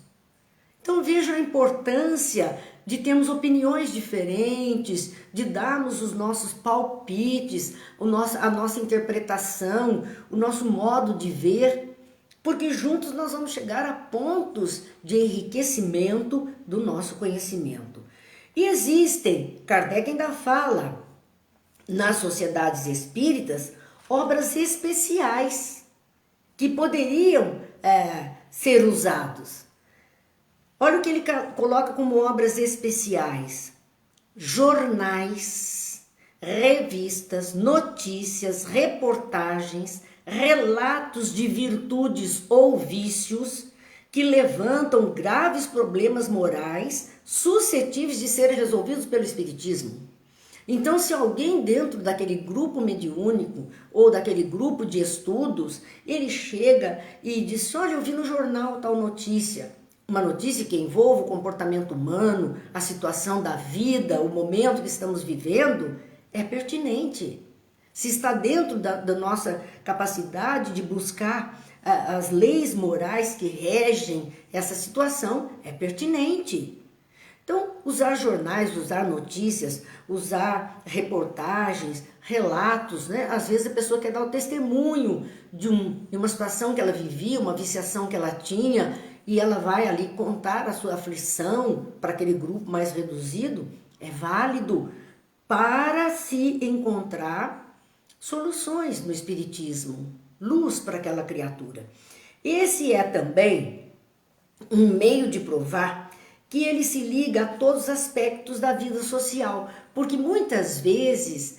Então vejam a importância de termos opiniões diferentes, de darmos os nossos palpites, a nossa interpretação, o nosso modo de ver, porque juntos nós vamos chegar a pontos de enriquecimento do nosso conhecimento. E existem, Kardec ainda fala, nas sociedades espíritas, obras especiais que poderiam ser usados. Olha o que ele coloca como obras especiais: jornais, revistas, notícias, reportagens, relatos de virtudes ou vícios que levantam graves problemas morais suscetíveis de serem resolvidos pelo espiritismo. Então, se alguém dentro daquele grupo mediúnico ou daquele grupo de estudos, ele chega e diz, olha, eu vi no jornal tal notícia, uma notícia que envolve o comportamento humano, a situação da vida, o momento que estamos vivendo, é pertinente. Se está dentro da nossa capacidade de buscar as leis morais que regem essa situação, é pertinente. Então, usar jornais, usar notícias, usar reportagens, relatos, né? Às vezes a pessoa quer dar o testemunho de uma situação que ela vivia, uma viciação que ela tinha, e ela vai ali contar a sua aflição para aquele grupo mais reduzido, é válido para se encontrar soluções no espiritismo, luz para aquela criatura. Esse é também um meio de provar que ele se liga a todos os aspectos da vida social, porque muitas vezes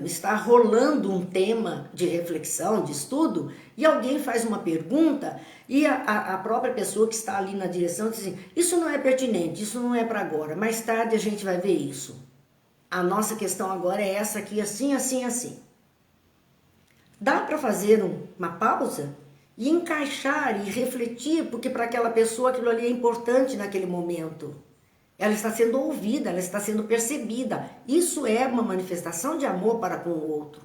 está rolando um tema de reflexão, de estudo, e alguém faz uma pergunta e a própria pessoa que está ali na direção diz assim, isso não é pertinente, isso não é para agora, mais tarde a gente vai ver isso. A nossa questão agora é essa aqui, assim, assim, assim. Dá para fazer uma pausa e encaixar e refletir, porque para aquela pessoa aquilo ali é importante naquele momento. Ela está sendo ouvida, ela está sendo percebida. Isso é uma manifestação de amor para com o outro.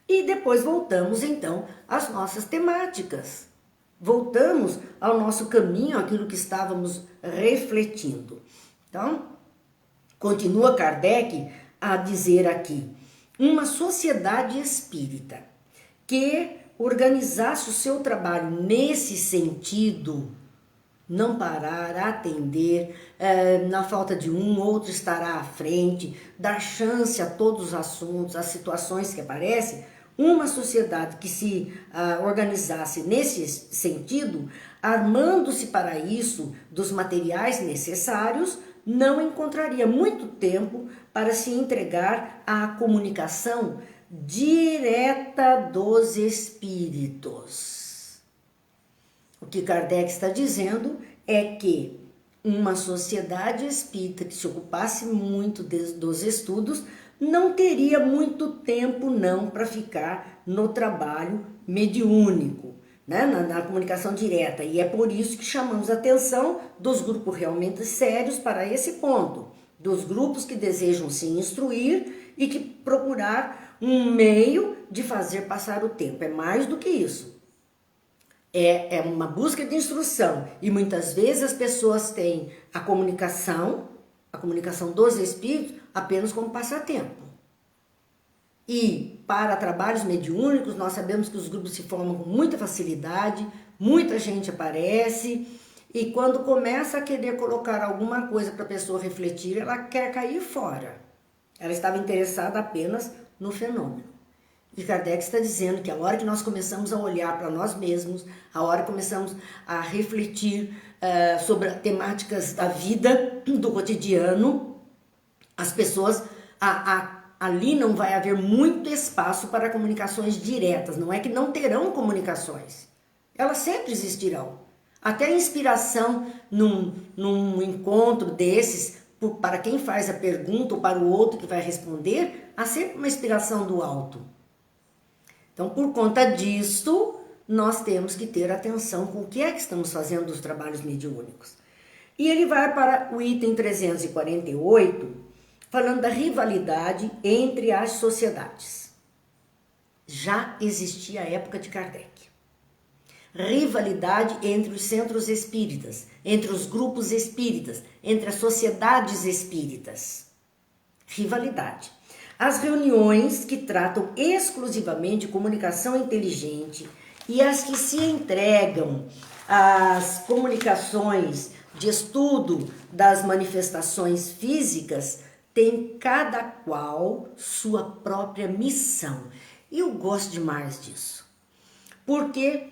E depois voltamos então às nossas temáticas. Voltamos ao nosso caminho, aquilo que estávamos refletindo. Então, continua Kardec a dizer aqui, uma sociedade espírita que organizasse o seu trabalho nesse sentido, não parar, atender, na falta de um, outro estará à frente, dar chance a todos os assuntos, as situações que aparecem, Uma sociedade que se organizasse nesse sentido, armando-se para isso dos materiais necessários, não encontraria muito tempo para se entregar à comunicação direta dos espíritos. O que Kardec está dizendo é que uma sociedade espírita que se ocupasse muito dos estudos não teria muito tempo não para ficar no trabalho mediúnico, né? na comunicação direta. E é por isso que chamamos a atenção dos grupos realmente sérios para esse ponto, dos grupos que desejam se instruir e que procurar um meio de fazer passar o tempo. É mais do que isso. É uma busca de instrução, e muitas vezes as pessoas têm a comunicação dos espíritos apenas como passatempo. E para trabalhos mediúnicos, nós sabemos que os grupos se formam com muita facilidade, muita gente aparece, e quando começa a querer colocar alguma coisa para a pessoa refletir, ela quer cair fora. Ela estava interessada apenas no fenômeno. E Kardec está dizendo que a hora que nós começamos a olhar para nós mesmos, a hora que começamos a refletir sobre temáticas da vida, do cotidiano, as pessoas, ali não vai haver muito espaço para comunicações diretas. Não é que não terão comunicações, elas sempre existirão. Até a inspiração num encontro desses, para quem faz a pergunta ou para o outro que vai responder, há sempre uma inspiração do alto. Então, por conta disso, nós temos que ter atenção com o que é que estamos fazendo dos trabalhos mediúnicos. E ele vai para o item 348, falando da rivalidade entre as sociedades. Já existia a época de Kardec. Rivalidade entre os centros espíritas, entre os grupos espíritas, entre as sociedades espíritas. Rivalidade. As reuniões que tratam exclusivamente de comunicação inteligente e as que se entregam às comunicações de estudo das manifestações físicas têm cada qual sua própria missão. E eu gosto demais disso, porque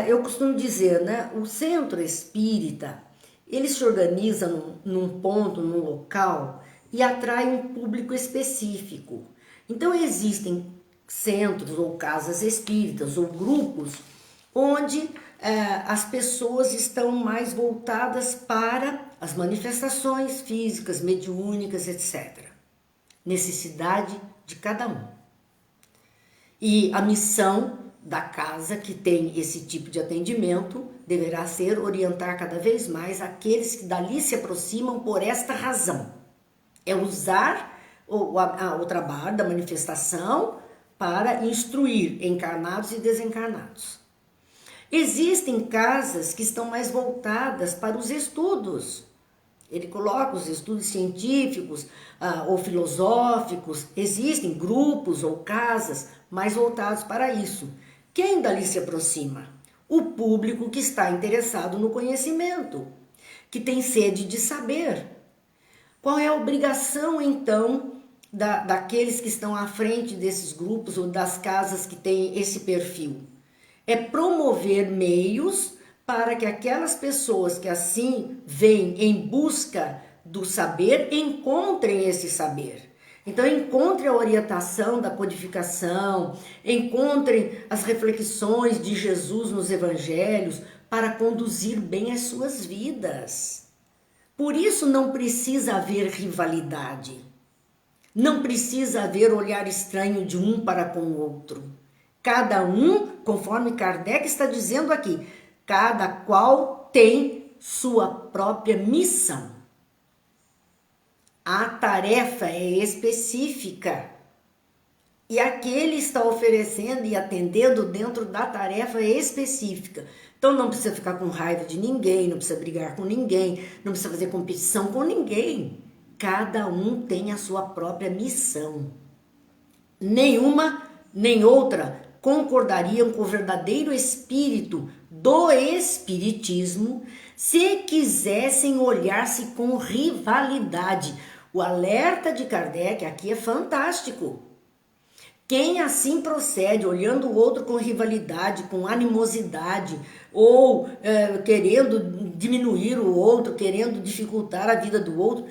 eu costumo dizer, né, o centro espírita, ele se organiza num ponto, num local, e atrai um público específico. Então existem centros ou casas espíritas ou grupos onde as pessoas estão mais voltadas para as manifestações físicas, mediúnicas, etc. Necessidade de cada um. E a missão da casa que tem esse tipo de atendimento deverá ser orientar cada vez mais aqueles que dali se aproximam por esta razão. É usar o trabalho da manifestação para instruir encarnados e desencarnados. Existem casas que estão mais voltadas para os estudos. Ele coloca os estudos científicos ou filosóficos. Existem grupos ou casas mais voltados para isso. Quem dali se aproxima? O público que está interessado no conhecimento, que tem sede de saber. Qual é a obrigação, então, daqueles que estão à frente desses grupos ou das casas que têm esse perfil? É promover meios para que aquelas pessoas que assim vêm em busca do saber encontrem esse saber. Então, encontre a orientação da codificação, encontrem as reflexões de Jesus nos evangelhos para conduzir bem as suas vidas. Por isso não precisa haver rivalidade, não precisa haver olhar estranho de um para com o outro. Cada um, conforme Kardec está dizendo aqui, cada qual tem sua própria missão. A tarefa é específica e aquele está oferecendo e atendendo dentro da tarefa específica. Então não precisa ficar com raiva de ninguém, não precisa brigar com ninguém, não precisa fazer competição com ninguém. Cada um tem a sua própria missão. Nenhuma nem outra concordariam com o verdadeiro espírito do espiritismo se quisessem olhar-se com rivalidade. O alerta de Kardec aqui é fantástico. Quem assim procede, olhando o outro com rivalidade, com animosidade, ou querendo diminuir o outro, querendo dificultar a vida do outro,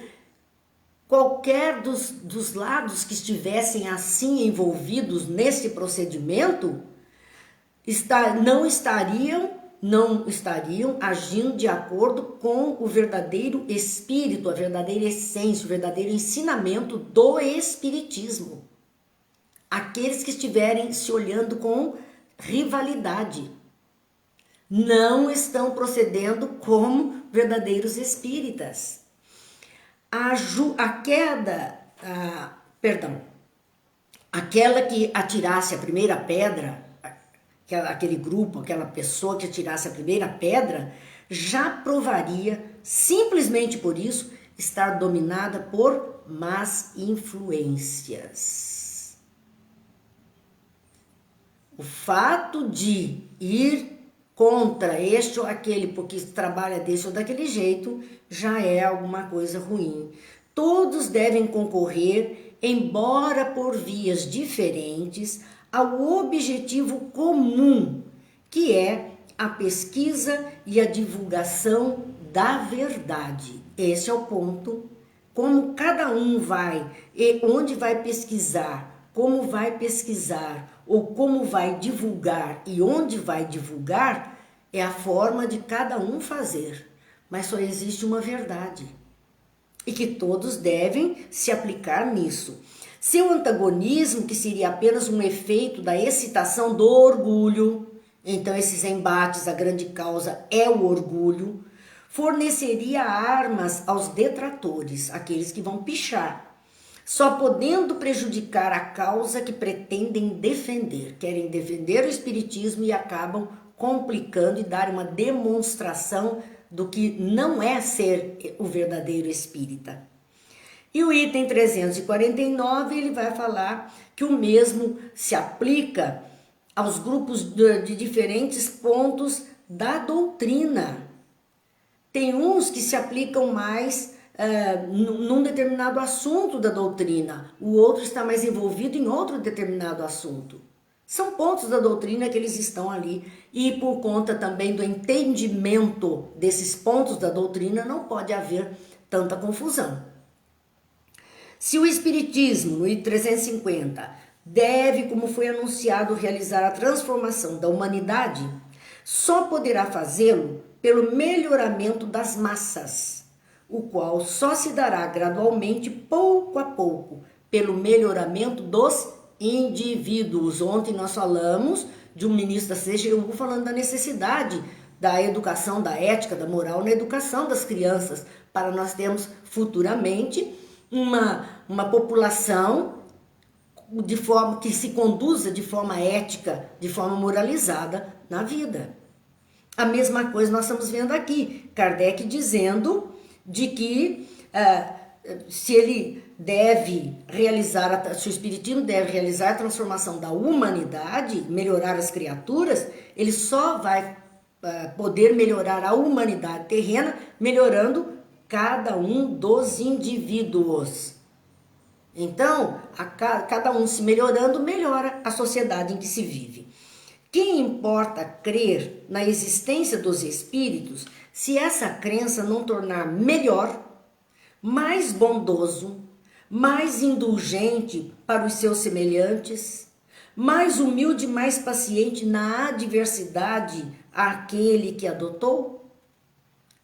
qualquer dos lados que estivessem assim envolvidos nesse procedimento, não estariam agindo de acordo com o verdadeiro espírito, a verdadeira essência, o verdadeiro ensinamento do espiritismo. Aqueles que estiverem se olhando com rivalidade não estão procedendo como verdadeiros espíritas. Aquela que atirasse a primeira pedra, aquele grupo, aquela pessoa que atirasse a primeira pedra, já provaria, simplesmente por isso, estar dominada por más influências. O fato de ir contra este ou aquele, porque trabalha desse ou daquele jeito, já é alguma coisa ruim. Todos devem concorrer, embora por vias diferentes, ao objetivo comum, que é a pesquisa e a divulgação da verdade. Esse é o ponto. Como cada um vai e onde vai pesquisar, como vai pesquisar, ou como vai divulgar e onde vai divulgar, é a forma de cada um fazer. Mas só existe uma verdade. E que todos devem se aplicar nisso. Seu antagonismo, que seria apenas um efeito da excitação do orgulho, então esses embates, a grande causa é o orgulho, forneceria armas aos detratores, aqueles que vão pichar, só podendo prejudicar a causa que pretendem defender. Querem defender o espiritismo e acabam complicando e dar uma demonstração do que não é ser o verdadeiro espírita. E o item 349, ele vai falar que o mesmo se aplica aos grupos de diferentes pontos da doutrina. Tem uns que se aplicam mais num determinado assunto da doutrina, o outro está mais envolvido em outro determinado assunto. São pontos da doutrina que eles estão ali, e por conta também do entendimento desses pontos da doutrina, não pode haver tanta confusão. Se o Espiritismo, no item 350, deve, como foi anunciado, realizar a transformação da humanidade, só poderá fazê-lo pelo melhoramento das massas, o qual só se dará gradualmente, pouco a pouco, pelo melhoramento dos indivíduos. Ontem nós falamos de um ministro da CGU falando da necessidade da educação, da ética, da moral na educação das crianças, para nós termos futuramente uma população de forma que se conduza de forma ética, de forma moralizada na vida. A mesma coisa nós estamos vendo aqui, Kardec dizendo de que se ele deve realizar, se o Espiritismo deve realizar a transformação da humanidade, melhorar as criaturas, ele só vai poder melhorar a humanidade terrena melhorando cada um dos indivíduos. Então, cada um se melhorando, melhora a sociedade em que se vive. Quem importa crer na existência dos espíritos, se essa crença não tornar melhor, mais bondoso, mais indulgente para os seus semelhantes, mais humilde, mais paciente na adversidade àquele que adotou?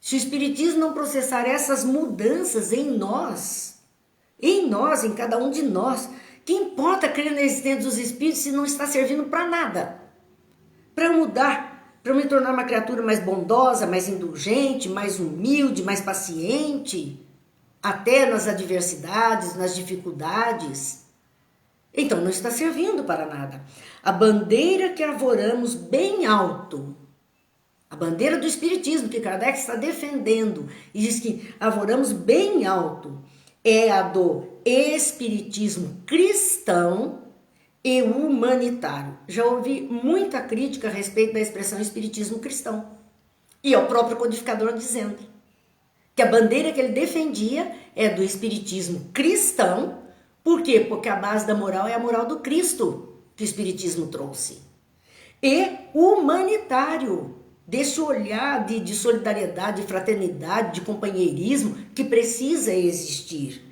Se o Espiritismo não processar essas mudanças em nós, em cada um de nós, que importa crer na existência dos espíritos se não está servindo para nada? Para mudar, para me tornar uma criatura mais bondosa, mais indulgente, mais humilde, mais paciente, até nas adversidades, nas dificuldades. Então não está servindo para nada. A bandeira que arvoramos bem alto, a bandeira do Espiritismo que Kardec está defendendo, e diz que arvoramos bem alto, é a do Espiritismo cristão e humanitário. Já ouvi muita crítica a respeito da expressão Espiritismo cristão. E é o próprio codificador dizendo que a bandeira que ele defendia é do Espiritismo cristão, Por quê? Porque a base da moral é a moral do Cristo que o Espiritismo trouxe. E humanitário, desse olhar de solidariedade, de fraternidade, de companheirismo que precisa existir,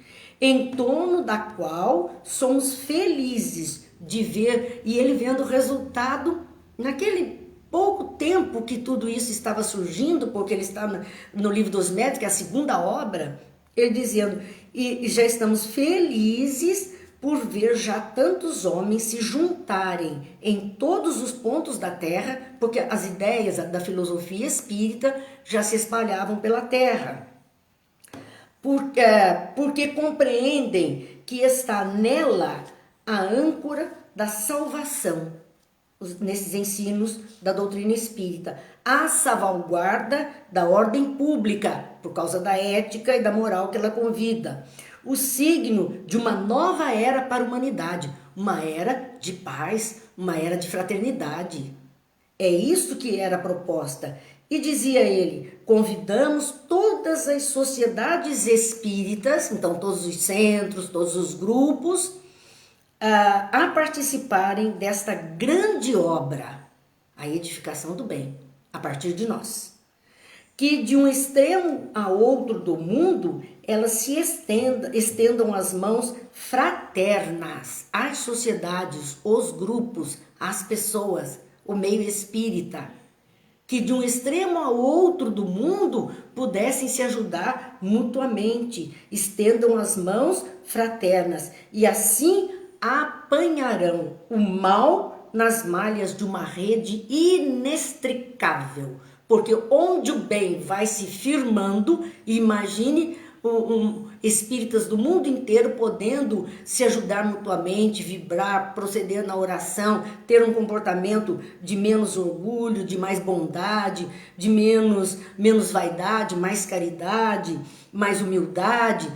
em torno da qual somos felizes de ver, e ele vendo o resultado naquele pouco tempo que tudo isso estava surgindo, porque ele está no Livro dos Médiuns, que é a segunda obra, ele dizendo, e já estamos felizes por ver já tantos homens se juntarem em todos os pontos da Terra, porque as ideias da filosofia espírita já se espalhavam pela Terra. Porque compreendem que está nela a âncora da salvação, nesses ensinos da doutrina espírita, a salvaguarda da ordem pública, por causa da ética e da moral que ela convida, o signo de uma nova era para a humanidade, uma era de paz, uma era de fraternidade. É isso que era a proposta. E dizia ele, convidamos todas as sociedades espíritas, então todos os centros, todos os grupos, a participarem desta grande obra, a edificação do bem, a partir de nós. Que de um extremo a outro do mundo, elas se estendam as mãos fraternas às sociedades, os grupos, às pessoas, o meio espírita. Que de um extremo ao outro do mundo pudessem se ajudar mutuamente, estendam as mãos fraternas e assim apanharão o mal nas malhas de uma rede inextricável. Porque onde o bem vai se firmando, imagine espíritas do mundo inteiro podendo se ajudar mutuamente, vibrar, proceder na oração, ter um comportamento de menos orgulho, de mais bondade, de menos vaidade, mais caridade, mais humildade.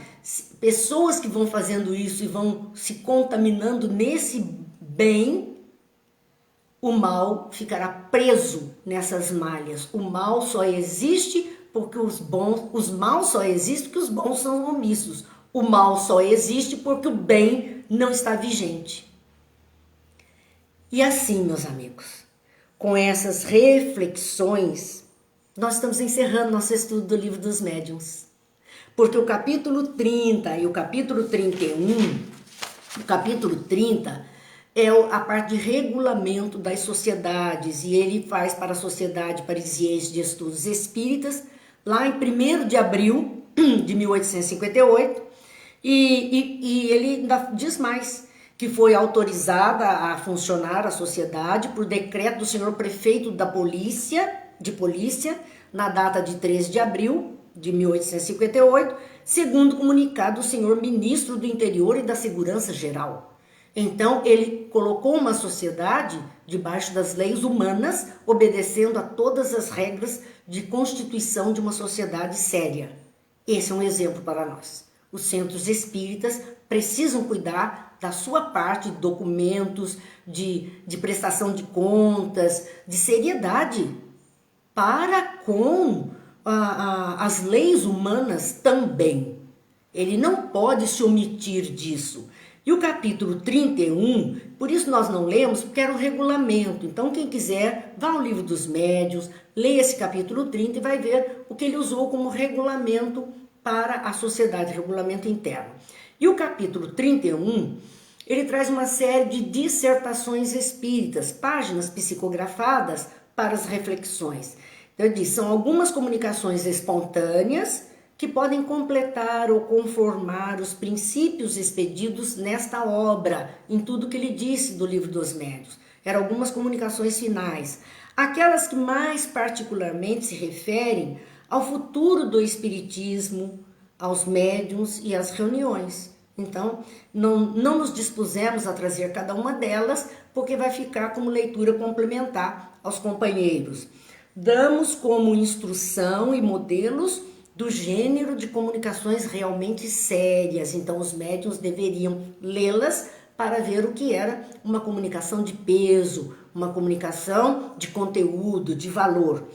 Pessoas que vão fazendo isso e vão se contaminando nesse bem, o mal ficará preso nessas malhas. O mal só existe porque os maus só existem porque os bons são omissos. O mal só existe porque o bem não está vigente. E assim, meus amigos, com essas reflexões, nós estamos encerrando nosso estudo do Livro dos Médiuns. Porque o capítulo 30 e o capítulo 31, o capítulo 30 é a parte de regulamento das sociedades, e ele faz para a Sociedade Parisiense de Estudos Espíritas, lá em 1º de abril de 1858, e ele ainda diz mais, que foi autorizada a funcionar a sociedade por decreto do senhor prefeito de polícia, na data de 13 de abril de 1858, segundo comunicado do senhor ministro do Interior e da Segurança Geral. Então, ele colocou uma sociedade debaixo das leis humanas, obedecendo a todas as regras de constituição de uma sociedade séria. Esse é um exemplo para nós. Os centros espíritas precisam cuidar da sua parte de documentos, de prestação de contas, de seriedade, para com as leis humanas também. Ele não pode se omitir disso. E o capítulo 31, por isso nós não lemos, porque era o regulamento. Então, quem quiser, vá ao Livro dos Médiuns, leia esse capítulo 30 e vai ver o que ele usou como regulamento para a sociedade, regulamento interno. E o capítulo 31, ele traz uma série de dissertações espíritas, páginas psicografadas para as reflexões. Então, ele diz, são algumas comunicações espontâneas que podem completar ou conformar os princípios expedidos nesta obra, em tudo que ele disse do Livro dos Médiuns. Eram algumas comunicações finais, aquelas que mais particularmente se referem ao futuro do espiritismo, aos médiuns e às reuniões. Então, não nos dispusemos a trazer cada uma delas, porque vai ficar como leitura complementar aos companheiros. Damos como instrução e modelos do gênero de comunicações realmente sérias. Então, os médiuns deveriam lê-las para ver o que era uma comunicação de peso, uma comunicação de conteúdo, de valor.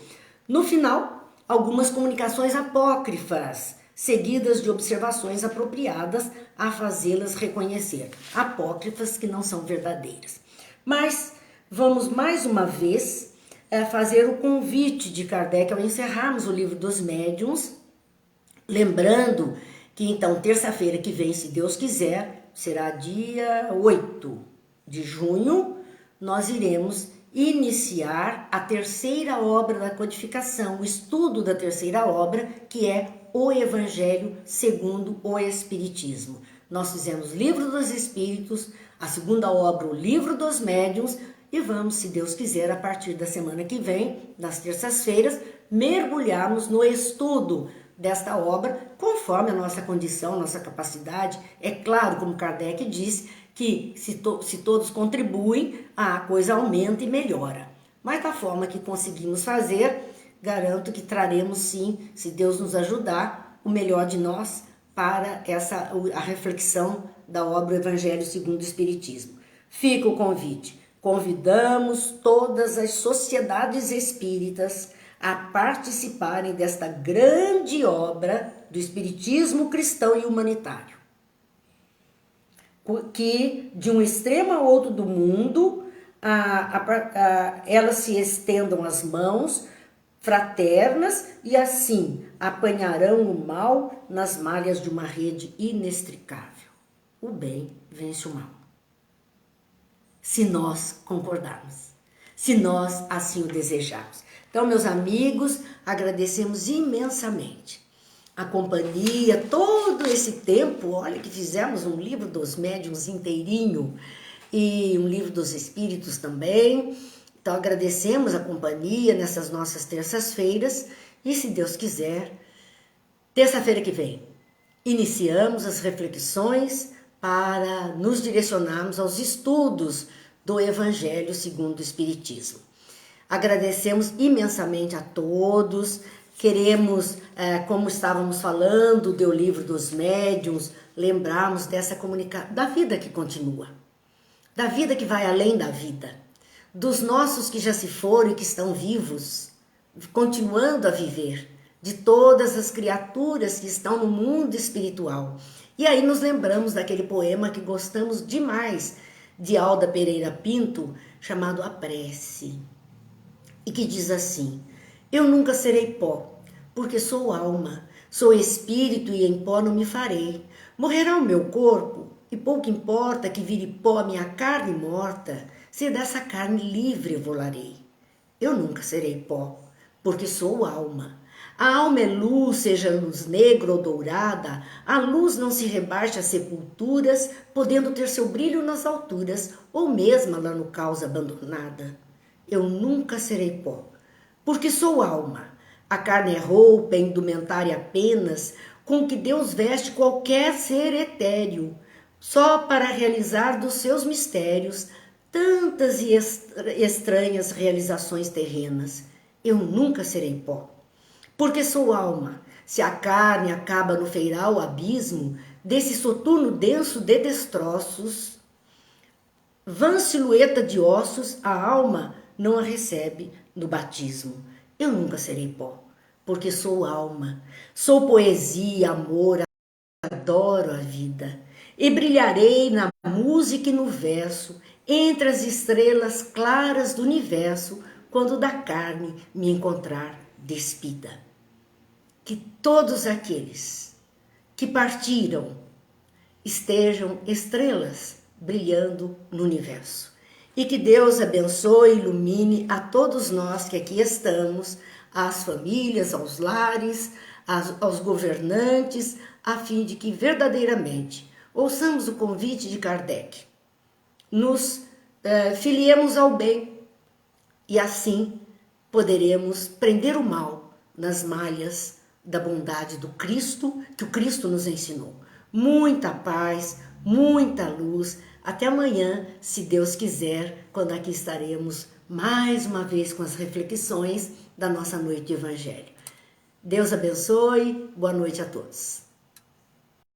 No final, algumas comunicações apócrifas, seguidas de observações apropriadas a fazê-las reconhecer, apócrifas que não são verdadeiras. Mas vamos mais uma vez fazer o convite de Kardec ao encerrarmos o livro dos médiuns, lembrando que então terça-feira que vem, se Deus quiser, será dia 8 de junho, nós iremos iniciar a terceira obra da codificação, o estudo da terceira obra, que é o Evangelho segundo o Espiritismo. Nós fizemos o Livro dos Espíritos, a segunda obra, o Livro dos Médiuns, e vamos, se Deus quiser, a partir da semana que vem, nas terças-feiras, mergulharmos no estudo desta obra, conforme a nossa condição, nossa capacidade. É claro, como Kardec disse, que se todos contribuem, a coisa aumenta e melhora. Mas da forma que conseguimos fazer, garanto que traremos sim, se Deus nos ajudar, o melhor de nós para a reflexão da obra Evangelho segundo o Espiritismo. Fica o convite. Convidamos todas as sociedades espíritas a participarem desta grande obra do Espiritismo cristão e humanitário, que de um extremo a outro do mundo elas se estendam as mãos fraternas e assim apanharão o mal nas malhas de uma rede inextricável. O bem vence o mal. Se nós concordarmos, se nós assim o desejarmos. Então, meus amigos, agradecemos imensamente a companhia, todo esse tempo. Olha que fizemos um livro dos médiuns inteirinho e um livro dos espíritos também. Então, agradecemos a companhia nessas nossas terças-feiras e, se Deus quiser, terça-feira que vem, iniciamos as reflexões para nos direcionarmos aos estudos do Evangelho segundo o Espiritismo. Agradecemos imensamente a todos, queremos, como estávamos falando do livro dos médiuns, lembrarmos dessa comunicação, da vida que continua, da vida que vai além da vida, dos nossos que já se foram e que estão vivos, continuando a viver, de todas as criaturas que estão no mundo espiritual. E aí nos lembramos daquele poema que gostamos demais, de Alda Pereira Pinto, chamado A Prece, e que diz assim: eu nunca serei pó, porque sou alma, sou espírito e em pó não me farei. Morrerá o meu corpo, e pouco importa que vire pó a minha carne morta, se dessa carne livre eu volarei. Eu nunca serei pó, porque sou alma. A alma é luz, seja luz negra ou dourada, a luz não se rebaixa a sepulturas, podendo ter seu brilho nas alturas, ou mesmo lá no caos abandonada. Eu nunca serei pó, porque sou alma. A carne é roupa, é indumentária apenas, com que Deus veste qualquer ser etéreo, só para realizar dos seus mistérios tantas e estranhas realizações terrenas. Eu nunca serei pó, porque sou alma. Se a carne acaba no feiral abismo, desse soturno denso de destroços, vã silhueta de ossos, a alma não a recebe no batismo. Eu nunca serei pó, porque sou alma. Sou poesia, amor, adoro a vida. E brilharei na música e no verso, entre as estrelas claras do universo, quando da carne me encontrar despida. Que todos aqueles que partiram estejam estrelas brilhando no universo. E que Deus abençoe e ilumine a todos nós que aqui estamos, às famílias, aos lares, aos governantes, a fim de que verdadeiramente ouçamos o convite de Kardec, nos filiemos ao bem e assim poderemos prender o mal nas malhas da bondade do Cristo, que o Cristo nos ensinou. Muita paz, muita luz. Até amanhã, se Deus quiser, quando aqui estaremos mais uma vez com as reflexões da nossa noite de Evangelho. Deus abençoe, boa noite a todos.